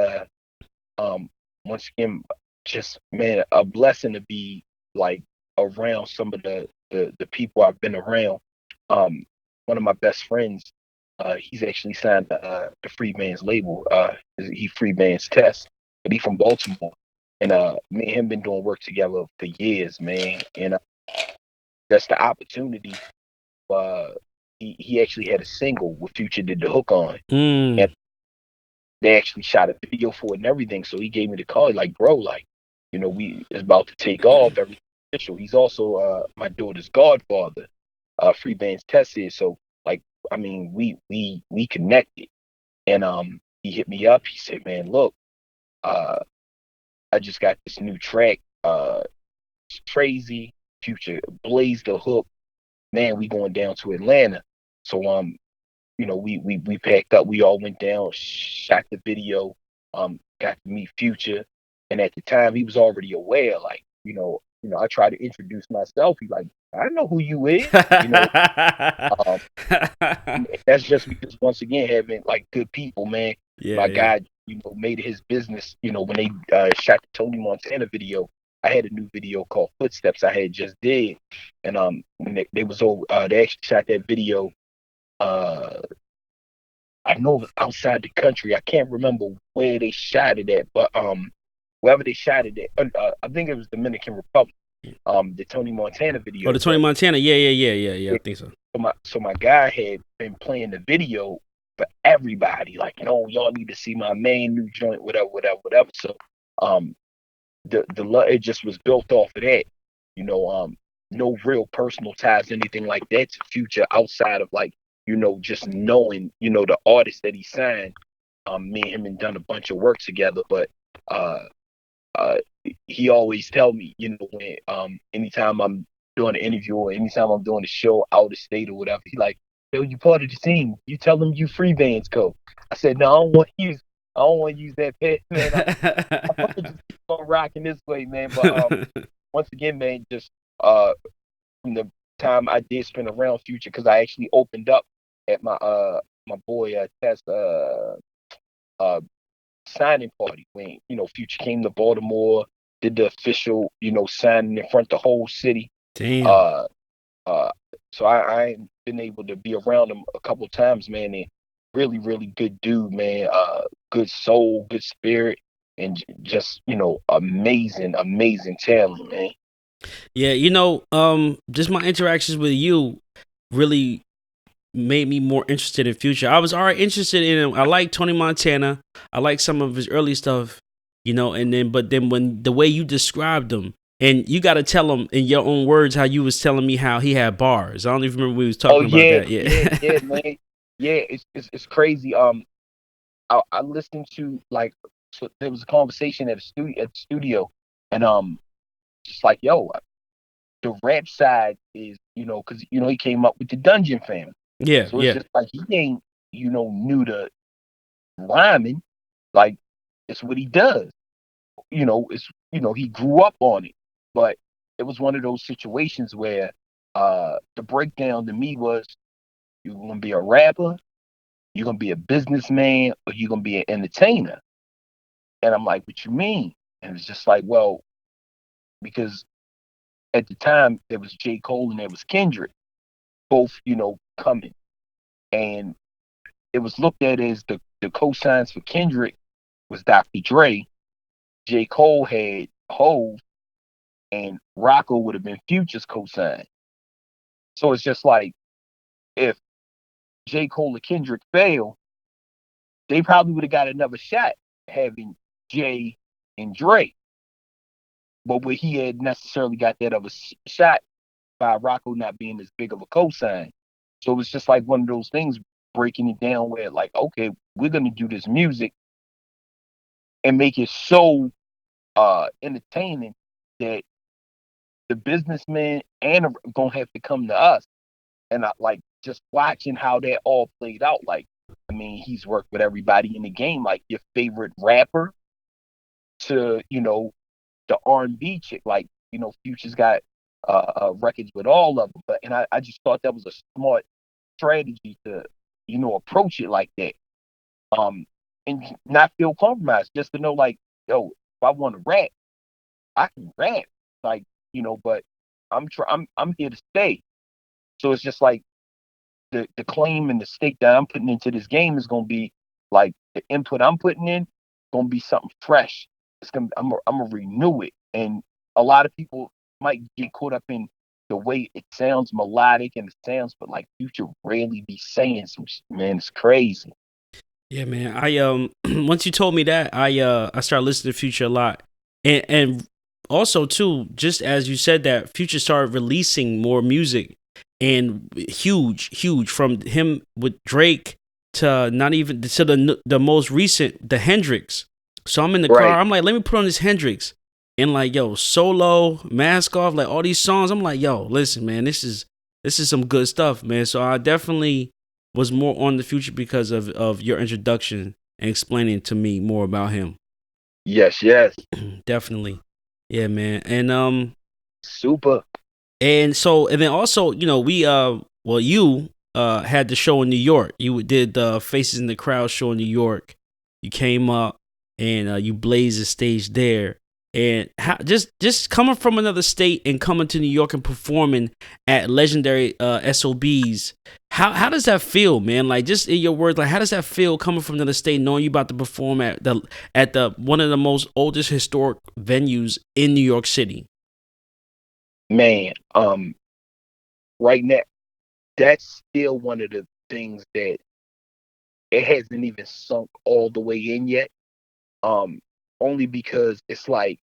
once again just, man, a blessing to be like around some of the people I've been around. One of my best friends, he's actually signed the Free Band's label. He Free Band's Test, but he's from Baltimore, and me and him been doing work together for years, man. And that's the opportunity. He actually had a single with Future did the hook on, and they actually shot a video for it and everything. So he gave me the call, like, bro, like, we is about to take off. Everything official. He's also my daughter's godfather. Free Band's Test is. So, like, I mean, we connected, and he hit me up. He said, man, look, I just got this new track. It's crazy. Future blazed the hook. Man, we going down to Atlanta. So we packed up. We all went down, shot the video, got to meet Future, and at the time he was already aware. Like, I tried to introduce myself. He's like, I know who you is. That's just because, once again, having like good people, man. My guy, made it his business. When they shot the Tony Montana video, I had a new video called Footsteps I had just did, and when they was over, they actually shot that video. I know it was outside the country. I can't remember where they shot it at, but wherever they shot it at, I think it was Dominican Republic. The Tony Montana video. Oh, the Tony Montana. Yeah. I think so. So my guy had been playing the video for everybody. Like, y'all need to see my main new joint, whatever. So it just was built off of that. No real personal ties, anything like that to Future outside of like, just knowing, the artist that he signed. Me and him and done a bunch of work together, but he always tell me, when anytime I'm doing an interview or anytime I'm doing a show out of state or whatever, he like, yo, you part of the team. You tell them you Free Bands go. I said, no, I don't want to use that pet, man. I want to just keep on rocking this way, man. But once again, man, just from the time I did spend around Future, because I actually opened up at my boy Tess signing party when Future came to Baltimore, did the official signing in front of the whole city. Damn. So I ain't been able to be around him a couple times, man. And really, really good dude, man. Good soul, good spirit, and just amazing talent, man. Yeah, just my interactions with you really made me more interested in Future. I was already interested in him. I like Tony Montana. I like some of his early stuff, but then when the way you described him, and you got to tell him in your own words how you was telling me how he had bars. I don't even remember we was talking about that. Yeah, man. Yeah, it's crazy. I listened to so there was a conversation at the studio, and just like, yo, the rap side is because he came up with the Dungeon Family. Yeah, so it's just like he ain't new to rhyming, like it's what he does. It's he grew up on it, but it was one of those situations where the breakdown to me was, you're gonna be a rapper, you're gonna be a businessman, or you're gonna be an entertainer. And I'm like, what you mean? And it's just like, well, because at the time there was J. Cole and there was Kendrick, both coming, and it was looked at as the cosigns for Kendrick was Dr. Dre, J. Cole had Hove, and Rocco would have been Future's cosign. So it's just like if J. Cole or Kendrick fail, they probably would have got another shot having Jay and Dre. But where he had necessarily got that other shot by Rocco not being as big of a cosign. So it's just like one of those things, breaking it down where like, okay, we're gonna do this music and make it so entertaining that the businessmen and are gonna have to come to us. And I like just watching how that all played out. Like, I mean, he's worked with everybody in the game, like your favorite rapper to, the R&B chick. Like, Future's got records with all of them. But and I just thought that was a smart strategy to, approach it like that. And not feel compromised, just to know like, yo, if I want to rap, I can rap. Like, but I'm here to stay. So it's just like the claim and the stake that I'm putting into this game is gonna be like the input I'm putting in gonna be something fresh. I'm gonna renew it. And a lot of people might get caught up in the way it sounds melodic and it sounds, but like Future really be saying some shit, man. It's crazy. Yeah, man. I once you told me that, I started listening to Future a lot, and also too, just as you said that, Future started releasing more music, and huge from him with Drake to not even to the most recent, the Hendrix. So I'm in the car, Right. I'm like, let me put on this Hendrix, and like, yo, Solo, Mask Off, like all these songs. I'm like, yo, listen, man, this is some good stuff, man. So I definitely was more on the Future because of your introduction and explaining to me more about him. Yes, yes. Definitely. Yeah, man. Super. And so and then also, we well you had the show in New York. You did the Faces in the Crowd show in New York. You came up and you blazed the stage there. And how, just coming from another state and coming to New York and performing at legendary SOBs, how does that feel, man? Like, just in your words, like, how does that feel coming from another state, knowing you about to perform at the one of the most oldest historic venues in New York City? Man, right now, that's still one of the things that it hasn't even sunk all the way in yet. Only because it's like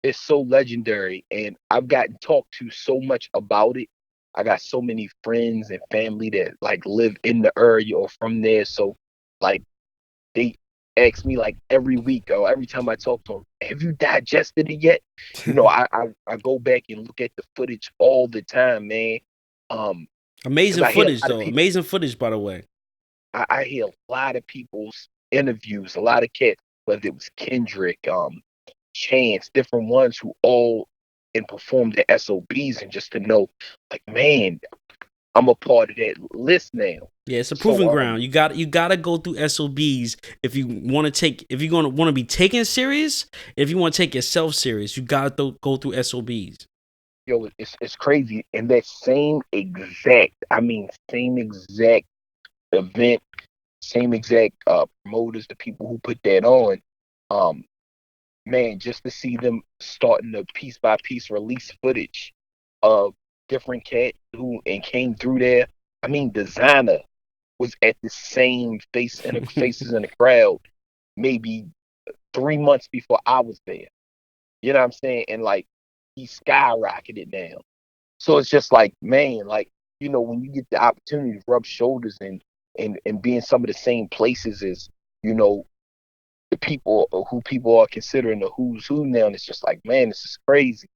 it's so legendary, and I've gotten talked to so much about it. I got so many friends and family that like live in the area or from there, so like they ask me like every week or every time I talk to them, have you digested it yet? I go back and look at the footage all the time, man. Um, because Amazing I hear a footage, lot of though. people, Amazing footage, by the way. I hear a lot of people's interviews, a lot of cats, whether it was Kendrick, Chance, different ones who all and performed the SOBs, and just to know, like, man, I'm a part of that list now. Yeah, it's a proving So ground. You gotta go through SOBs if you want to if you're gonna want to be taken serious. If you want to take yourself serious, you gotta go through SOBs. yo, it's crazy. And that same exact event, same exact promoters, the people who put that on, um, man, just to see them starting to piece by piece release footage of different cats who and came through there. I mean, Designer was at the same faces in the crowd maybe 3 months before I was there. You know what I'm saying? And like he skyrocketed now. So it's just like, man, like, when you get the opportunity to rub shoulders and be in some of the same places as, you know, the people who people are considering the who's who now, and it's just like, man, this is crazy.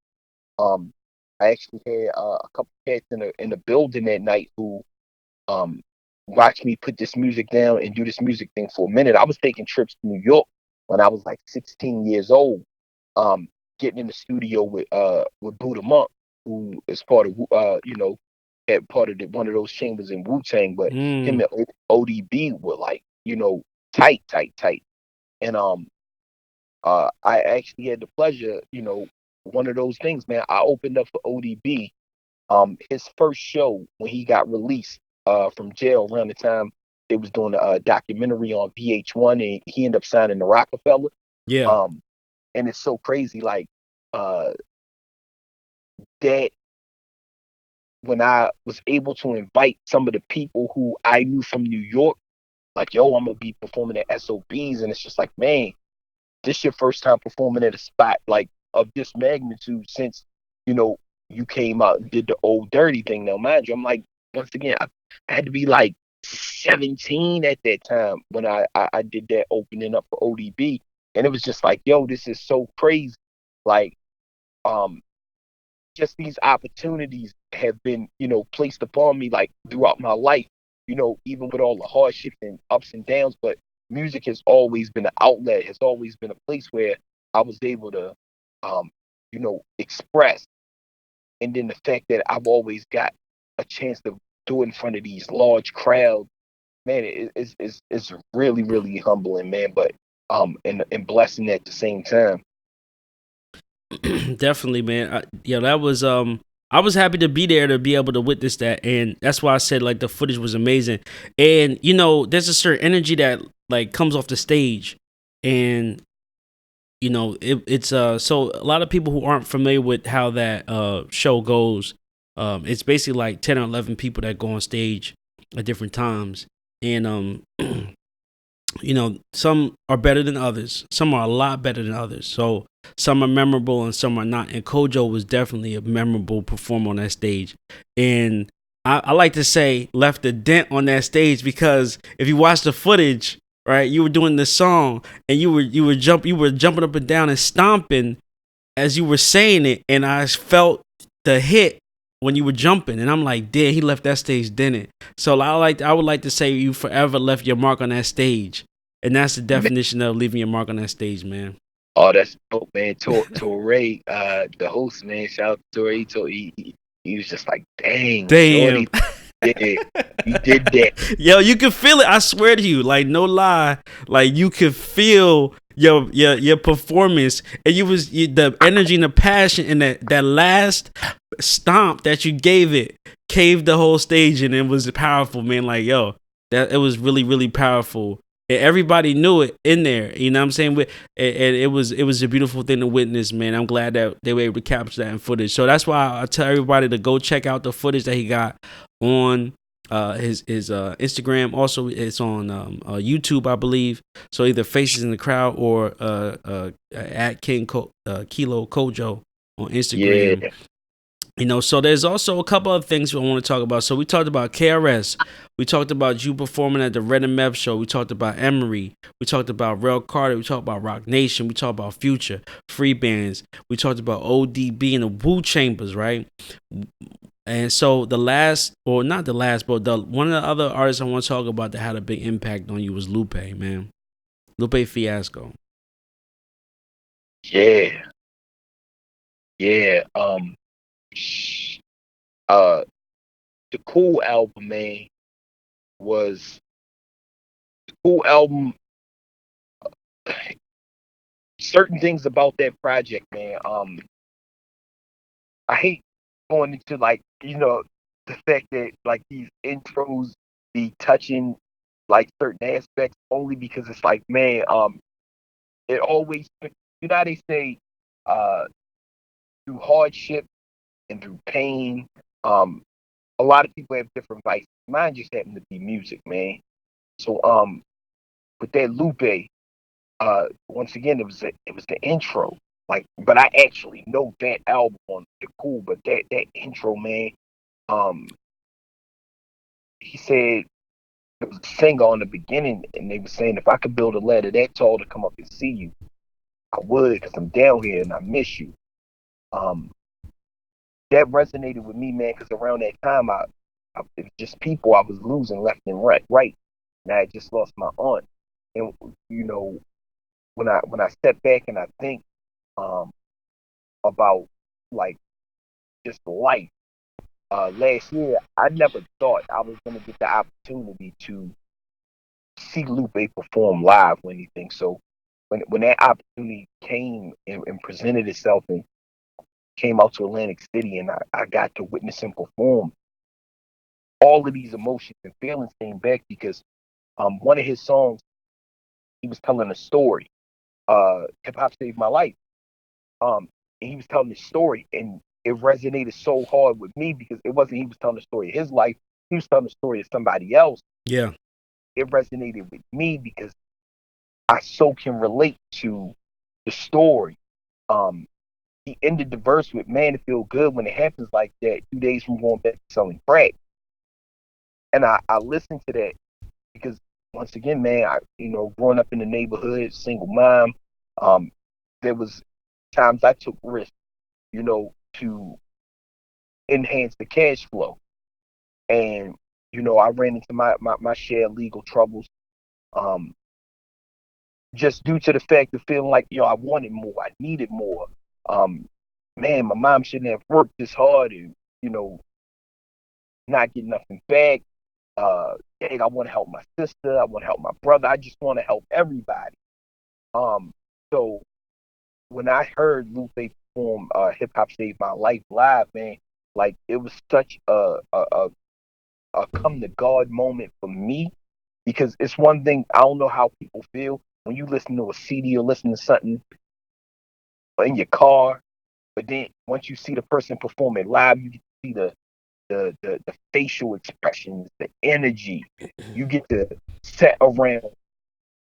Um, I actually had a couple cats in the building that night who um watched me put this music down and do this music thing for a minute. I was taking trips to New York when I was like 16 years old, um, getting in the studio with Buddha Monk, who is part of at part of one of those chambers in Wu Tang, but him Mm. and ODB were like, tight. And I actually had the pleasure, one of those things, man. I opened up for ODB, his first show when he got released from jail around the time they was doing a documentary on VH1, and he ended up signing the Rockefeller. Yeah. Um, and it's so crazy, like uh, that when I was able to invite some of the people who I knew from New York, like, yo, I'm gonna be performing at SOBs, and it's just like, man, this your first time performing at a spot like of this magnitude since, you know, you came out and did the old dirty thing. Now, mind you, I'm like, once again, I had to be like 17 at that time when I did that opening up for ODB, and it was just like, yo, this is so crazy. Like, um, just these opportunities have been, you know, placed upon me like throughout my life, you know, even with all the hardships and ups and downs. But music has always been an outlet, has always been a place where I was able to, um, you know, express. And then the fact that I've always got a chance to do it in front of these large crowds, man, it's really, really humbling, man. But and blessing at the same time. Definitely, man. That was I was happy to be there to be able to witness that, and that's why I said like the footage was amazing. And you know, there's a certain energy that like comes off the stage, and you know, it's so a lot of people who aren't familiar with how that show goes, it's basically like 10 or 11 people that go on stage at different times, and you know, some are better than others. Some are a lot better than others. So some are memorable and some are not. And Kojo was definitely a memorable performer on that stage. And I like to say left a dent on that stage, because if you watch the footage, right, you were doing the song and you were jumping up and down and stomping as you were saying it, and I felt the hit when you were jumping, and I'm like, damn, he left that stage, didn't it? So I would like to say you forever left your mark on that stage, and that's the definition of leaving your mark on that stage, man. Oh, that's dope, man. Torre, the host, man. Shout out to Torre. He was just like, dang, Damn. shorty, yeah, you did that. Yo, you can feel it. I swear to you, like no lie, like you could feel your performance, and the energy and the passion and that last stomp that you gave it caved the whole stage, and it was powerful, man. Like yo, that it was really really powerful. And everybody knew it in there, you know what I'm saying? And it was a beautiful thing to witness, man. I'm glad that they were able to capture that in footage. So that's why I tell everybody to go check out the footage that he got on his Instagram. Also, it's on YouTube, I believe. So either Faces in the Crowd or at Kilo Kojo on Instagram. Yeah. You know, so there's also a couple of things we want to talk about. So we talked about KRS. We talked about you performing at the Red and Mev show. We talked about Emery. We talked about Rel Carter. We talked about Rock Nation. We talked about Future, Free Bands. We talked about ODB and the Wu Chambers, right? And so the last, or not the last, but one of the other artists I want to talk about that had a big impact on you was Lupe, man. Lupe Fiasco. Yeah. Yeah. The Cool album, man, was the Cool album. Certain things about that project, man. I hate going into like, you know, the fact that like these intros be touching like certain aspects only because it's like, man, it always, you know how they say, uh through hardship and through pain, a lot of people have different vices. Mine just happened to be music, man. So with that Lupe, once again, it was the intro. Like, but I actually know that album on the Cool, but that intro, man. Um, he said there was a singer on the beginning, and they were saying if I could build a ladder that tall to come up and see you, I would, because I'm down here and I miss you. Um, that resonated with me, man, because around that time, it was just people I was losing left and right, and I had just lost my aunt, and you know, when I step back and I think um about like just life. Last year, I never thought I was going to get the opportunity to see Lupe perform live or anything. So when that opportunity came and presented itself and came out to Atlantic City and I got to witness him perform, all of these emotions and feelings came back because one of his songs, he was telling a story. Hip Hop Saved My Life. And he was telling this story, and it resonated so hard with me because it wasn't he was telling the story of his life, he was telling the story of somebody else. Yeah. It resonated with me because I so can relate to the story. Um, he ended the verse with, "Man, it feel good when it happens like that. 2 days from going back to selling crack." And I listened to that because once again, man, growing up in the neighborhood, single mom, um, there was times I took risks, to enhance the cash flow. And, I ran into my share of legal troubles, um, just due to the fact of feeling like, I wanted more, I needed more. Um, Man, my mom shouldn't have worked this hard and, not get nothing back. Dang, I want to help my sister, I want to help my brother, I just want to help everybody. Um, so when I heard Lupe perform Hip Hop Saved My Life live, man, like it was such a come to God moment for me because it's one thing, I don't know how people feel when you listen to a CD or listen to something in your car, but then once you see the person perform it live, you get to see the facial expressions, the energy. You get to sit around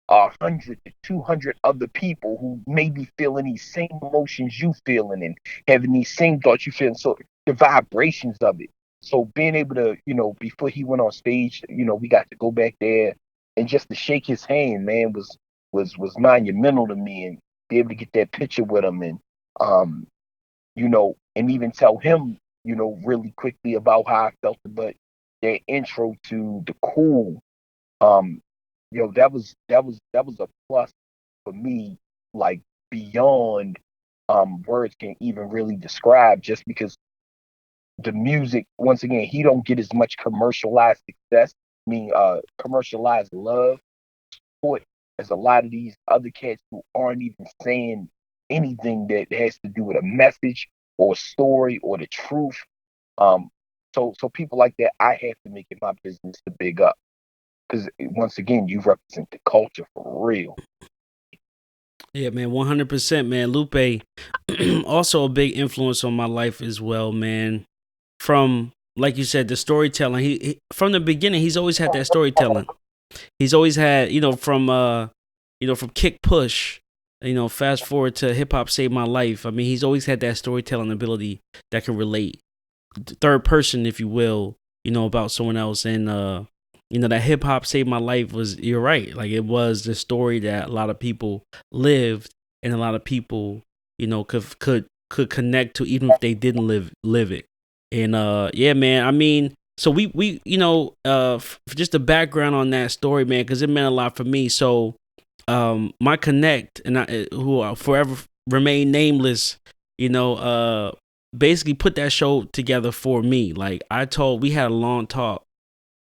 100 to 200 other people who may be feeling these same emotions you feeling and having these same thoughts you feeling. So the vibrations of it. So being able to, before he went on stage, we got to go back there and just to shake his hand, man, was monumental to me, and be able to get that picture with him and and even tell him, really quickly about how I felt about their intro to the cool. um that was a plus for me, like beyond words can even really describe, just because the music, once again, he don't get as much commercialized success, commercialized love for it, as a lot of these other cats who aren't even saying anything that has to do with a message or a story or the truth. um so people like that, I have to make it my business to big up, because once again, you represent the culture for real. Yeah, man, 100%, man. Lupe, also a big influence on my life as well, man. From, like you said, the storytelling. He from the beginning, he's always had that storytelling. He's always had, from Kick Push, fast forward to Hip Hop Saved My Life. I mean, he's always had that storytelling ability that can relate, third person, if you will, about someone else. And that Hip Hop Saved My Life was, you're right, like it was the story that a lot of people lived, and a lot of people, could connect to, even if they didn't live it. And yeah, man, I mean, so we just the background on that story, man, because it meant a lot for me. So my connect, and who will forever remain nameless, basically put that show together for me. Like we had a long talk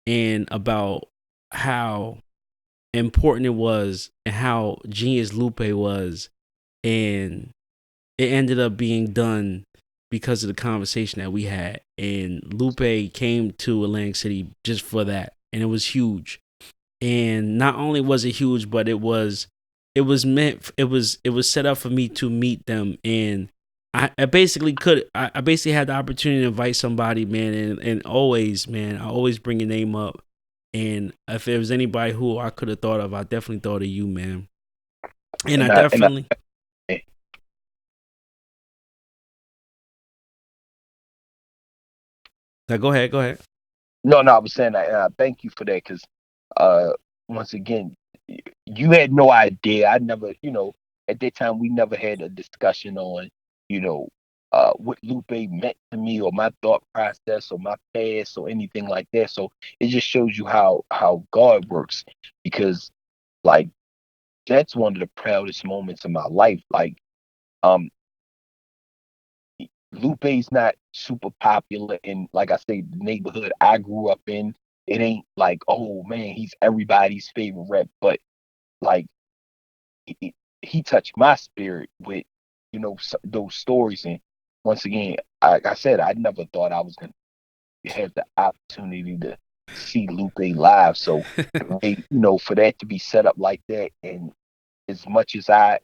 and about how important it was and how genius Lupe was, and it ended up being done because of the conversation that we had. And Lupe came to Atlantic City just for that, and it was huge. And not only was it huge, but it was set up for me to meet them. And I basically had the opportunity to invite somebody, man, and always, man, I always bring your name up. And if there was anybody who I could have thought of, I definitely thought of you, man. And I definitely. Now, go ahead. No, I was saying that, and I thank you for that, because uh, once again, you had no idea. I never, at that time, we never had a discussion on, you know, what Lupe meant to me, or my thought process, or my past, or anything like that. So it just shows you how God works, because like that's one of the proudest moments of my life. Like, um, Lupe's not super popular in, like I say, the neighborhood I grew up in. It ain't like, oh man, he's everybody's favorite rep, but like he touched my spirit with, those stories. And once again, like I said, I never thought I was gonna have the opportunity to see Lupe live. So, for that to be set up like that, and as much as I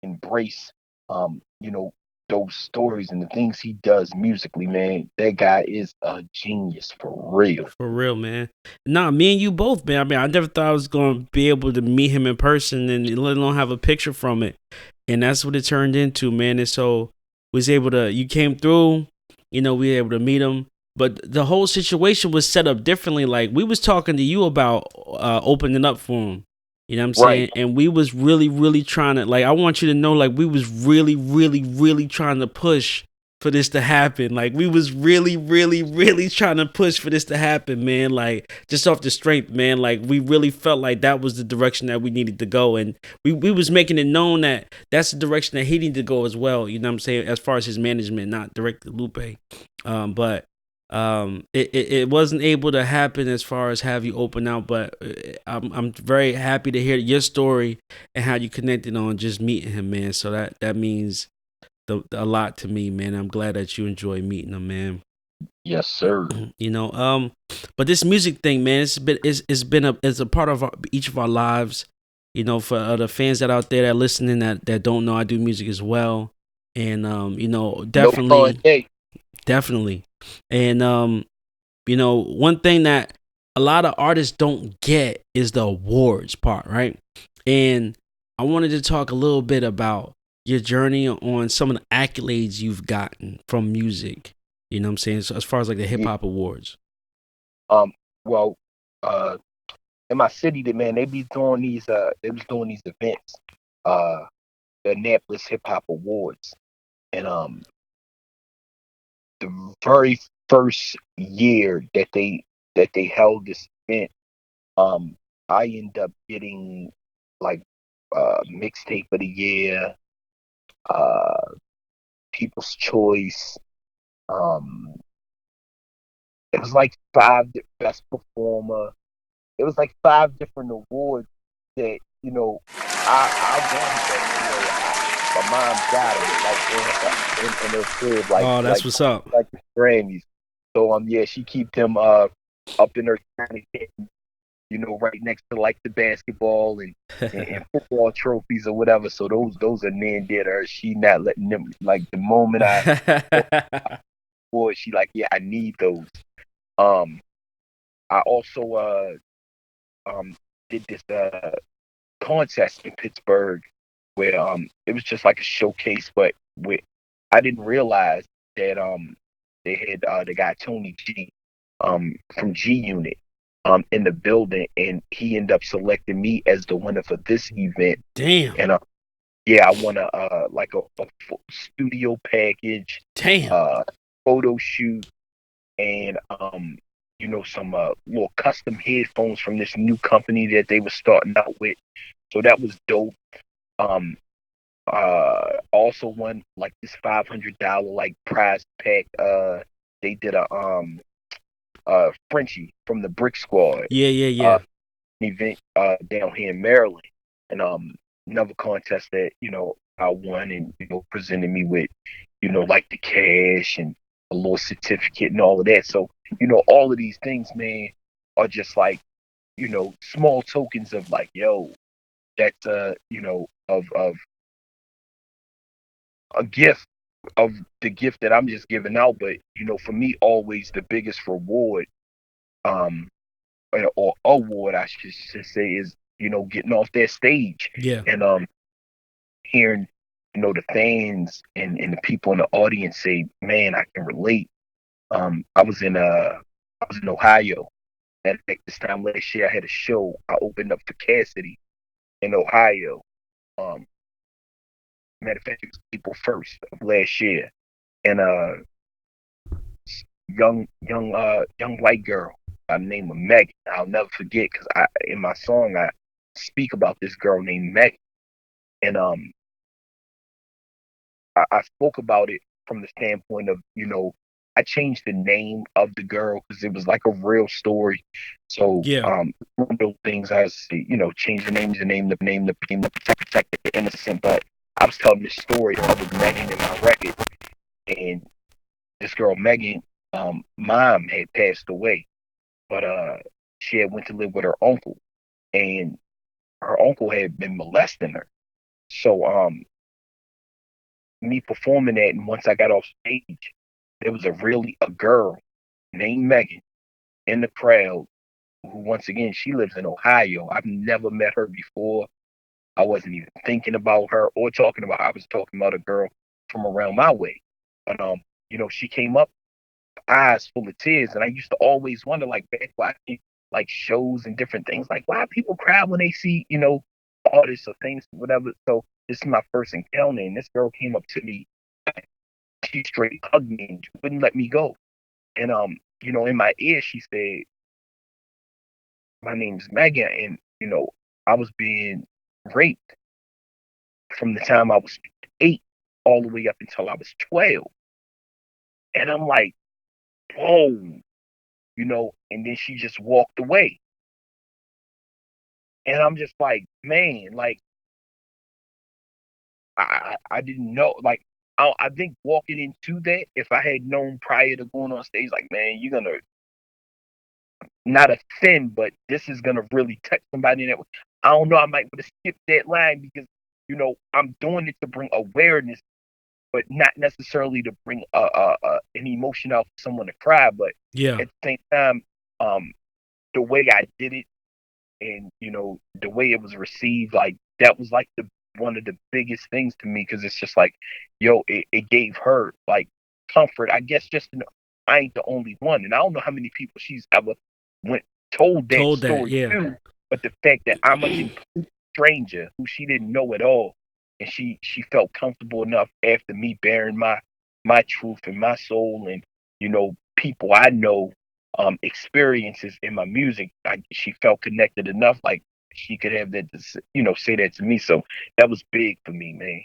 embrace, um, you know, those stories and the things he does musically, man, that guy is a genius for real. For real, man. Nah, me and you both, man. I mean, I never thought I was gonna be able to meet him in person and let alone have a picture from it. And that's what it turned into, man. And so was able to you came through, we were able to meet him. But the whole situation was set up differently. Like we was talking to you about opening up for him. You know what I'm saying? Right. And we was really, really trying to I want you to know, we was really, really, really trying to push for this to happen. Like we was really, really, really trying to push for this to happen, man. Like just off the strength, man. Like we really felt like that was the direction that we needed to go, and we was making it known that that's the direction that he needed to go as well. You know what I'm saying? As far as his management, not directly Lupe, but it wasn't able to happen as far as have you open out. But I'm very happy to hear your story and how you connected on just meeting him, man. So that means a lot to me, man. I'm glad that you enjoy meeting them, man. Yes, sir. But this music thing, man, it's been a part of each of our lives. For the fans that out there that are listening that don't know, I do music as well, and definitely, and one thing that a lot of artists don't get is the awards part, right? And I wanted to talk a little bit about your journey on some of the accolades you've gotten from music. You know what I'm saying? So as far as the hip hop awards. Well, in my city, they be doing these they was doing these events, the Annapolis Hip Hop Awards. And the very first year that they held this event, I ended up getting mixtape of the year, People's Choice. It was like best performer. It was like 5 different awards that I won. That my mom got it in her crib, Oh, that's what's up. like the Grammys. So yeah, she keep them up in her tiny kitchen, right next to the basketball and football trophies or whatever. So those are near and dear to her. She not letting them, the moment I boy, she yeah, I need those. I also did this contest in Pittsburgh where it was just like a showcase, but I didn't realize that they had the guy Tony G from G Unit in the building, and he ended up selecting me as the winner for this event. Damn. And yeah, I won a full studio package, Damn. photo shoot, and some little custom headphones from this new company that they were starting out with. So that was dope. Also won this $500 prize pack. They did a Frenchie from the Brick Squad. Yeah. Event down here in Maryland, and another contest that I won, and presented me with the cash and a little certificate and all of that. So all of these things, man, are just small tokens of yo, that's of a gift, of the gift that I'm just giving out. But for me, always the biggest reward, or award I should say, is getting off that stage, Yeah. and hearing the fans and the people in the audience say, man, I can relate. I was in Ohio, and at this time last year I had a show. I opened up for Cassidy in Ohio. Matter of fact, it was April 1st of last year, and young white girl by the name of Megan. I'll never forget, because in my song I speak about this girl named Megan, and I spoke about it from the standpoint of I changed the name of the girl because it was like a real story. So Yeah. one of those things I see, change the name, the protect the innocent. But I was telling this story of Megan in my record, and this girl Megan, mom had passed away, but she had went to live with her uncle, and her uncle had been molesting her. So me performing that, and once I got off stage, there was a girl named Megan in the crowd who, once again, she lives in Ohio. I've never met her before. I wasn't even thinking about her or talking about her. I was talking about a girl from around my way. But she came up, eyes full of tears, and I used to always wonder, like back watching like shows and different things, like why people cry when they see, artists or things, whatever. So this is my first encounter, and this girl came up to me. She straight hugged me and wouldn't let me go. And in my ear, she said, "My name's Megan, and I was being raped from the time I was 8 all the way up until I was 12." And I'm like, whoa, and then she just walked away. And I'm just like, man, like, I didn't know. Like, I think walking into that, if I had known prior to going on stage, like, man, you're going to not offend, but this is going to really touch somebody in that way. I don't know. I might would have skipped that line because, I'm doing it to bring awareness, but not necessarily to bring an emotion out for someone to cry. But Yeah. at the same time, the way I did it, and the way it was received, like that was like the one of the biggest things to me, because it's just like, it gave her like comfort, I guess, just to know I ain't the only one. And I don't know how many people she's ever went told that Told that, story yeah. to, but the fact that I'm a complete stranger who she didn't know at all, and she felt comfortable enough after me bearing my truth and my soul, and people I know, experiences in my music, she felt connected enough, like she could have that, say that to me. So that was big for me, man.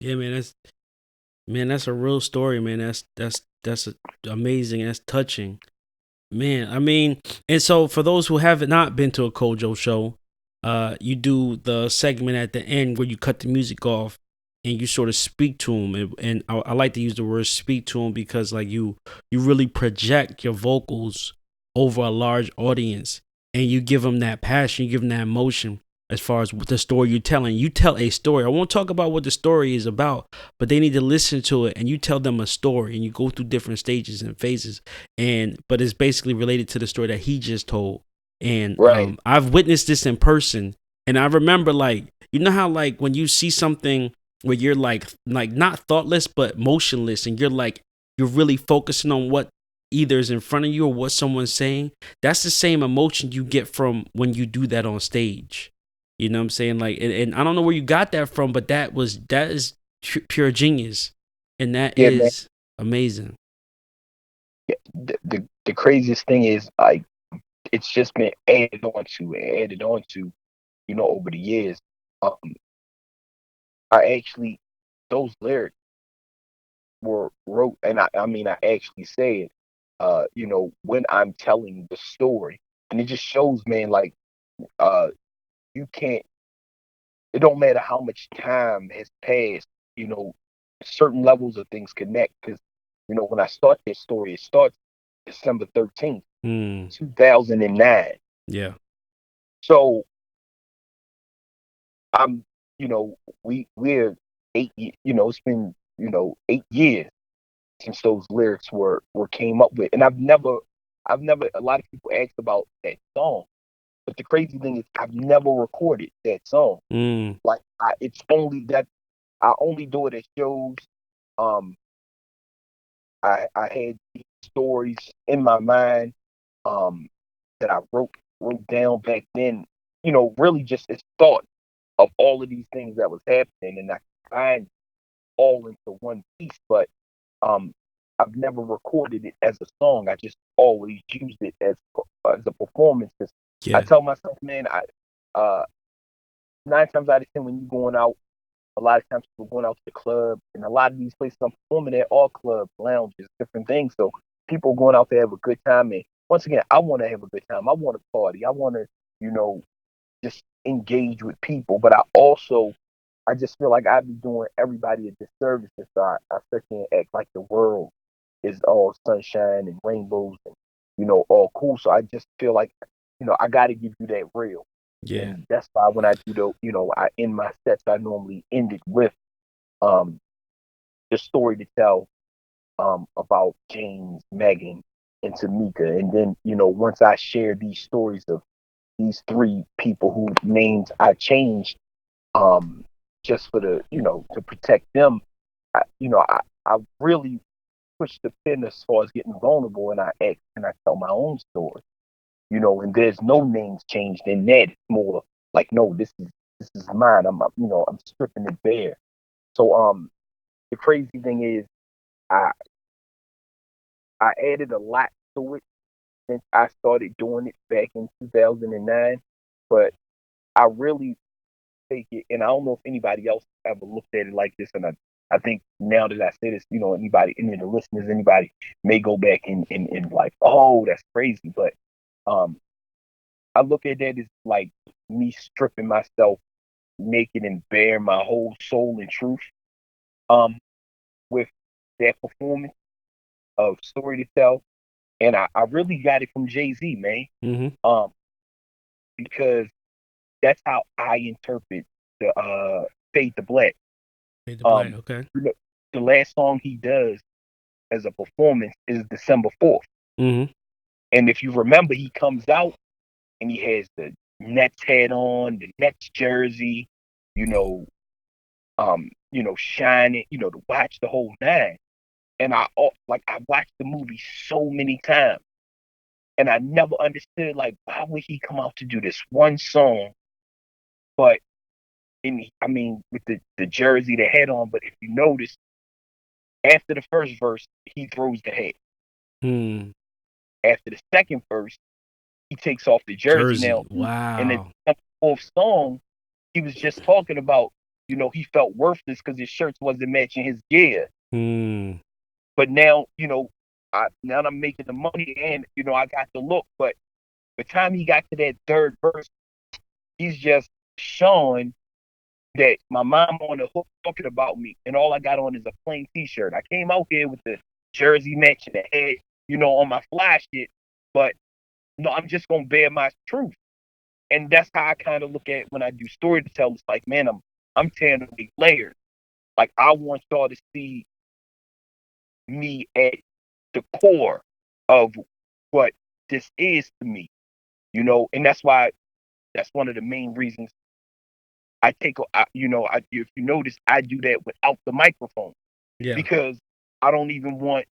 Yeah, man, that's a real story, man. That's amazing. That's touching. Man, I mean, and so for those who have not been to a Kojo show, you do the segment at the end where you cut the music off and you sort of speak to them, and I like to use the word "speak" to them because like you really project your vocals over a large audience, and you give them that passion, you give them that emotion. As far as the story you're telling, you tell a story. I won't talk about what the story is about, but they need to listen to it, and you tell them a story, and you go through different stages and phases, but it's basically related to the story that he just told. And Right. I've witnessed this in person, and I remember, like, you know how like when you see something where you're like not thoughtless but motionless, and you're really focusing on what either is in front of you or what someone's saying. That's the same emotion you get from when you do that on stage. You know what I'm saying? Like, and I don't know where you got that from, but that is pure genius, and that Yeah, man. is amazing. The craziest thing is, like, it's just been added on to, over the years. Um, I actually, those lyrics were wrote, and I mean, I actually said, when I'm telling the story, and it just shows, man, like, uh, you can't. It don't matter how much time has passed, you know, certain levels of things connect. Because, when I start this story, it starts December 13th, Mm, 2009. yeah. So I'm, we're it's been, 8 years since those lyrics were came up with, and I've never. A lot of people ask about that song, but the crazy thing is, I've never recorded that song. Mm, Like, it's only that I only do it at shows. Um, I had these stories in my mind, um, that I wrote down back then. Really just as thought of all of these things that was happening, and I combined all into one piece. But um, I've never recorded it as a song. I just always used it as a performance. 'Cause I yeah. tell myself, man, uh 9 times out of 10, when you're going out, a lot of times people going out to the club, and a lot of these places I'm performing at are clubs, lounges, different things. So people going out to have a good time, and once again, I want to have a good time. I want to party. I want to, you know, just engage with people. But I just feel like I'd be doing everybody a disservice if I sit here and act like the world is all sunshine and rainbows and, all cool. So I just feel like, I got to give you that real. Yeah. And that's why when I do I end my sets, I normally end it with, um, the story to tell about James, Megan, and Tamika. And then, once I shared these stories of these three people who names I changed, just for to protect them, I really pushed the pin as far as getting vulnerable, and I asked, and I tell my own story, and there's no names changed in that. It's more like, no, this is mine. I'm stripping it bare. So the crazy thing is, I I added a lot to it since I started doing it back in 2009, but I really take it, and I don't know if anybody else ever looked at it like this, and I think now that I say this, any of the listeners, anybody may go back and like, oh, that's crazy, but um, I look at that as like me stripping myself naked and bare my whole soul and truth, um, with that performance of story to tell, and I really got it from Jay-Z, man, Mm-hmm. because that's how I interpret the Fade to Black. Fade to Black. Um, Okay. the last song he does as a performance is December 4th. Mm-hmm. And if you remember, he comes out and he has the Nets hat on, the Nets jersey, you know, shining, the watch, the whole nine. And I watched the movie so many times, and I never understood, like, why would he come out to do this one song, but with the jersey, the hat on. But if you notice, after the first verse, he throws the hat. Hmm. After the second verse, he takes off the jersey. Jersey. Now, in Wow. the fourth song, he was just talking about, he felt worthless because his shirts wasn't matching his gear. Hmm. But now, now that I'm making the money, and I got the look. But by the time he got to that third verse, he's just showing that my mom on the hook talking about me, and all I got on is a plain T-shirt. I came out here with the jersey matching the head, on my fly shit, but no, I'm just gonna bear my truth, and that's how I kind of look at it when I do story to tell. It's like, man, I'm tearing away layers. Like, I want y'all to see me at the core of what this is to me, and that's one of the main reasons I take, if you notice, I do that without the microphone, Yeah. because I don't even want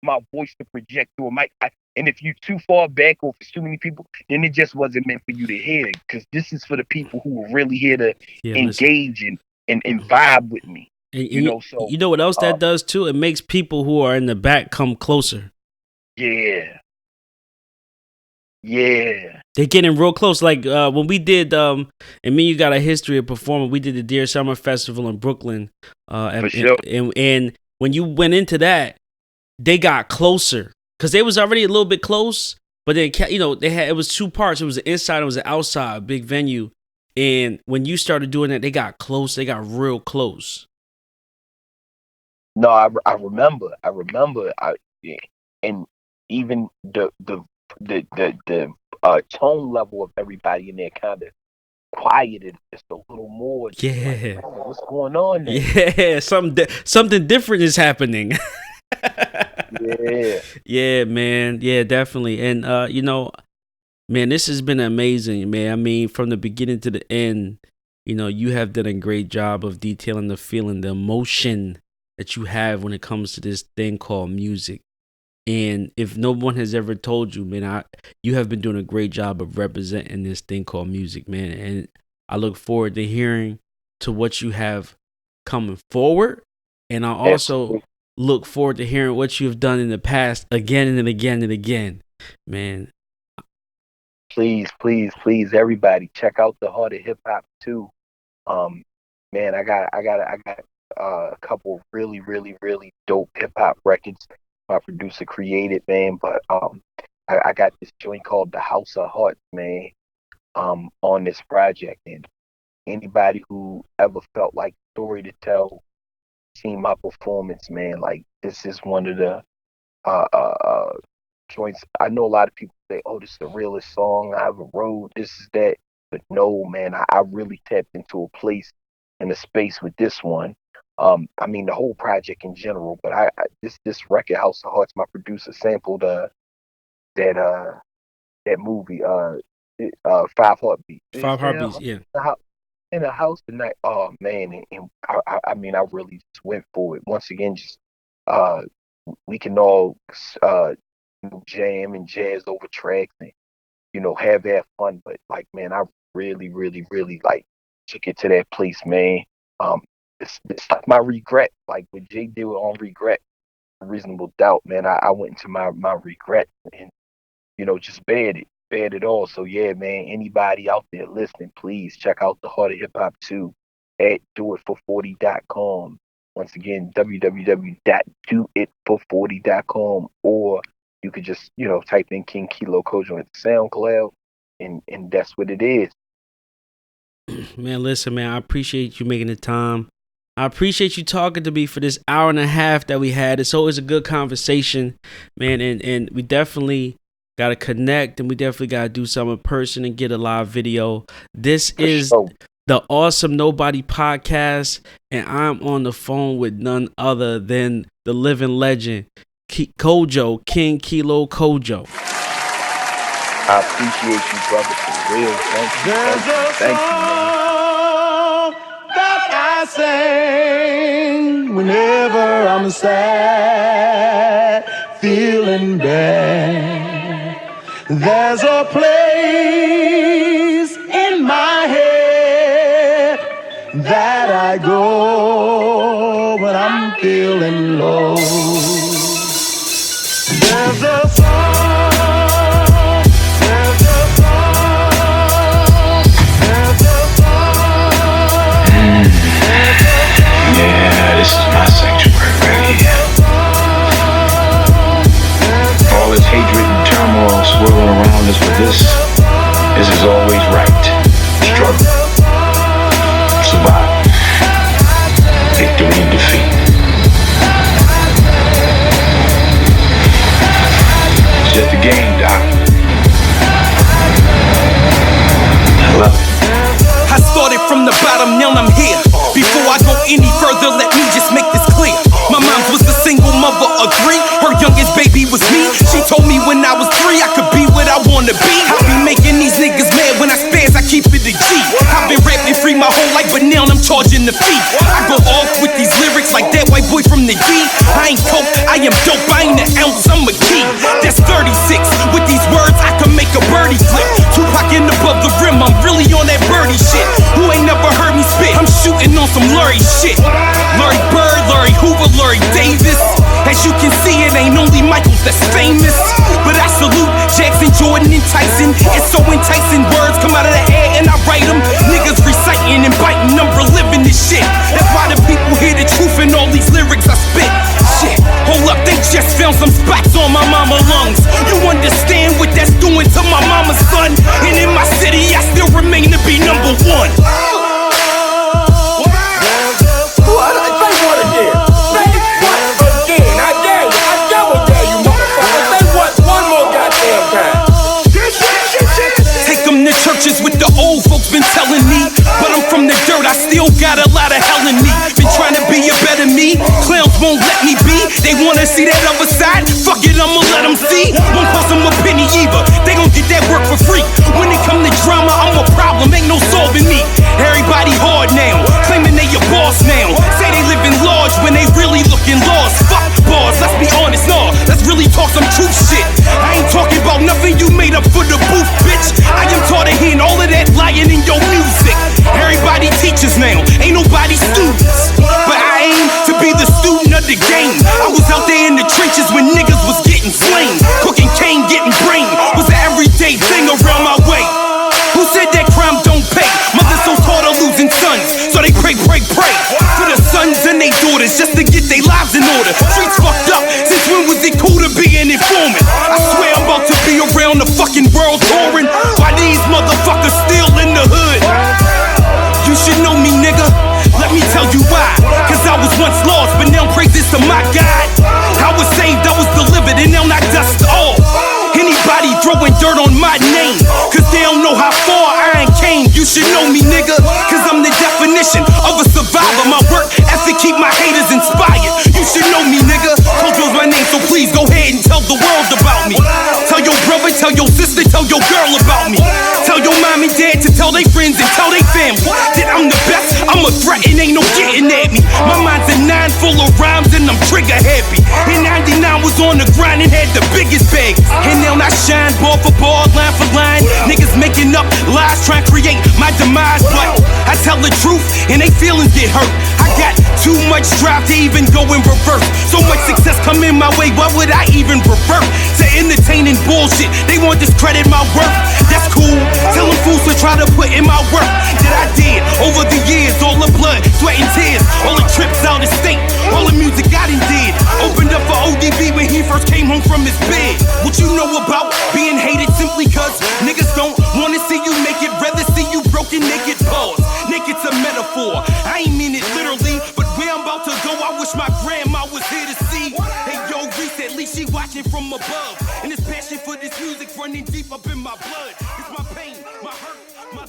my voice to project through a mic. And if you're too far back, or if it's too many people, then it just wasn't meant for you to hear. Because this is for the people who are really here to Yeah. Listen. engage and vibe with me. And So you know what else that does too? It makes people who are in the back come closer. yeah, yeah, They're getting real close. Like when we did, and me, you got a history of performing. We did the Dear Summer Festival in Brooklyn, for sure. and when you went into that, they got closer because they was already a little bit close. But then they had, it was two parts. It was the inside, it was the outside, big venue. And when you started doing that, they got close. They got real close. No, I remember. Yeah. And even the tone level of everybody in there kind of quieted just a little more. Yeah. Like, oh, what's going on there? Yeah, something different is happening. Yeah. Yeah, man. Yeah, definitely. And man, this has been amazing, man. I mean, from the beginning to the end, you have done a great job of detailing the feeling, the emotion that you have when it comes to this thing called music. And if no one has ever told you, man, you have been doing a great job of representing this thing called music, man. And I look forward to hearing to what you have coming forward. And I also Absolutely. look forward to hearing what you have done in the past again and again and again, man. Please, please, please, everybody, check out the Heart of Hip Hop too. Um, Man, I got a couple really, really, really dope hip hop records my producer created, man. But I got this joint called The House of Hearts, man. On this project, and anybody who ever felt like story to tell, seen my performance, man, like, this is one of the uh, uh, uh, joints. I know a lot of people say, "Oh, this is the realest song I ever wrote. This is that," but no, man, I really tapped into a place and a space with this one. I mean the whole project in general, but this record House of Hearts, my producer sampled that that movie Five Heartbeats. Five Heartbeats, yeah. In the house tonight. Oh man, and I mean I really just went for it. Once again, just we can all jam and jazz over tracks and have that fun. But like man, I really, really, really like took it to that place, man. It's like my regret, like what Jay did on Regret, Reasonable Doubt, man. I went into my regret and just bad it all. So yeah, man, anybody out there listening, please check out the Heart of Hip Hop 2 at doitfor40.com. Once again, www.doitfor40.com, or you could just type in King Kilo Kojo at SoundCloud, and that's what it is. Man, listen, man, I appreciate you making the time. I appreciate you talking to me for this hour and a half that we had. It's always a good conversation, man, and we definitely got to connect, and we definitely got to do something in person and get a live video. This is the Awesome Nobody podcast, and I'm on the phone with none other than the living legend, Kojo, King Kilo Kojo. I appreciate you, brother, for real. Thank you, man. That I sing whenever I'm sad, feeling bad. There's a place in my head that I go when I'm feeling low. There's a song, there's a song, there's a song, Yeah, this is my sanctuary right here. All this hatred and turmoil swirling around us, but this is always right. Struggle, survival, victory and defeat. It's just a game, Doc. I love it. I started from the bottom, now I'm here. Before I go any further, let me just make this clear. My mom was a single mother of 3. Her youngest baby was me. She told me when I was 3 I could be what I wanna be. I be making these niggas mad when I spaz, I keep it a G. I've been rapping free my whole life, but now I'm charging the fee. I go off with these lyrics like that white boy from the G. I ain't coke, I am dope, I ain't an ounce, I'm a key. That's 36. With these words, I can make a birdie flip. Tupac in above the rim, I'm really on that birdie shit. Who ain't never heard me spit? I'm shooting on some Larry shit. Larry Bird, Larry Hoover, Larry Davis. As you can see, it ain't only Michaels that's famous. But I salute Jackson, Jordan, and Tyson. It's so enticing, words come out of the air and I write them. Niggas reciting and biting, I'm reliving this shit. That's why the people hear the truth in all these lyrics I spit. Shit, hold up, they just found some spots on my mama lungs. You understand what that's doing to my mama's son? And in my city, I still remain to be number 1. Churches with the old folks been telling me, but I'm from the dirt, I still got a lot of hell in me. Been trying to be a better me, clowns won't let me be. They wanna see that other side, fuck it, I'ma let them see. Won't cost them a penny either, they gon' get that work for free. When it come to drama, I'm a problem, ain't no solving me. Everybody hard now, claiming they your boss now. Say they living large when they really looking lost. Fuck bars, let's be honest, nah, let's really talk some truth shit. I ain't talking about nothing you made up for the booth, bitch. I am tired of hearing all of that lying in your music. Everybody teachers now, ain't nobody students. But I aim to be the student of the game. I was out there in the trenches when niggas was getting slain. Cooking cane, getting brain was an everyday thing around my way. Who said that crime don't pay? Mothers so tired of losing sons, so they pray for the sons and they daughters just to get their lives in order. Streets fucked up, since when was it cool to be an informant? I swear I'm about to be around the fucking world touring. Why these motherfuckers still in the hood? You should know me, nigga. Let me tell you why. Cause I was once lost, but now praises to my God. I was saved, I was delivered, and now not dust off. Anybody throwing dirt on my name, cause they don't know how far I ain't came. You should know me, nigga, cause I'm the definition of a survivor. My work ethic to keep my haters inspired. You should know me, nigga. Kojo's my name, so please go ahead and tell the world about me. Tell your brother, tell your sister, tell your girl about me. Tell your mom and dad to tell their friends and tell their family that I'm the best. I'm a threat and ain't no getting at me. My mind's a 9 full of rhymes and I'm trigger happy. In 99 was on the grind and had the biggest bag. And now I shine ball for ball, line for line. Niggas making up lies, trying to create my demise. But I tell the truth and they feelings get hurt. I got too much drive to even go in reverse. So much success come in my way, why would I even prefer to entertaining bullshit? They want to discredit my work. That's cool. Tell them fools to try to put in my work that I did over the years. All the blood, sweat and tears, all the trips out of state, all the music I done did. Opened up for ODB when he first came home from his bed. What you know about being hated simply cause niggas don't wanna see you make it, rather see you broken, naked. Pause. Naked's a metaphor. I ain't mean it literally, but where I'm about to go, I wish my grandma was here to see. Hey yo, Reese, at least she watching from above. And this passion for this music running deep up in my blood. It's my pain, my hurt, my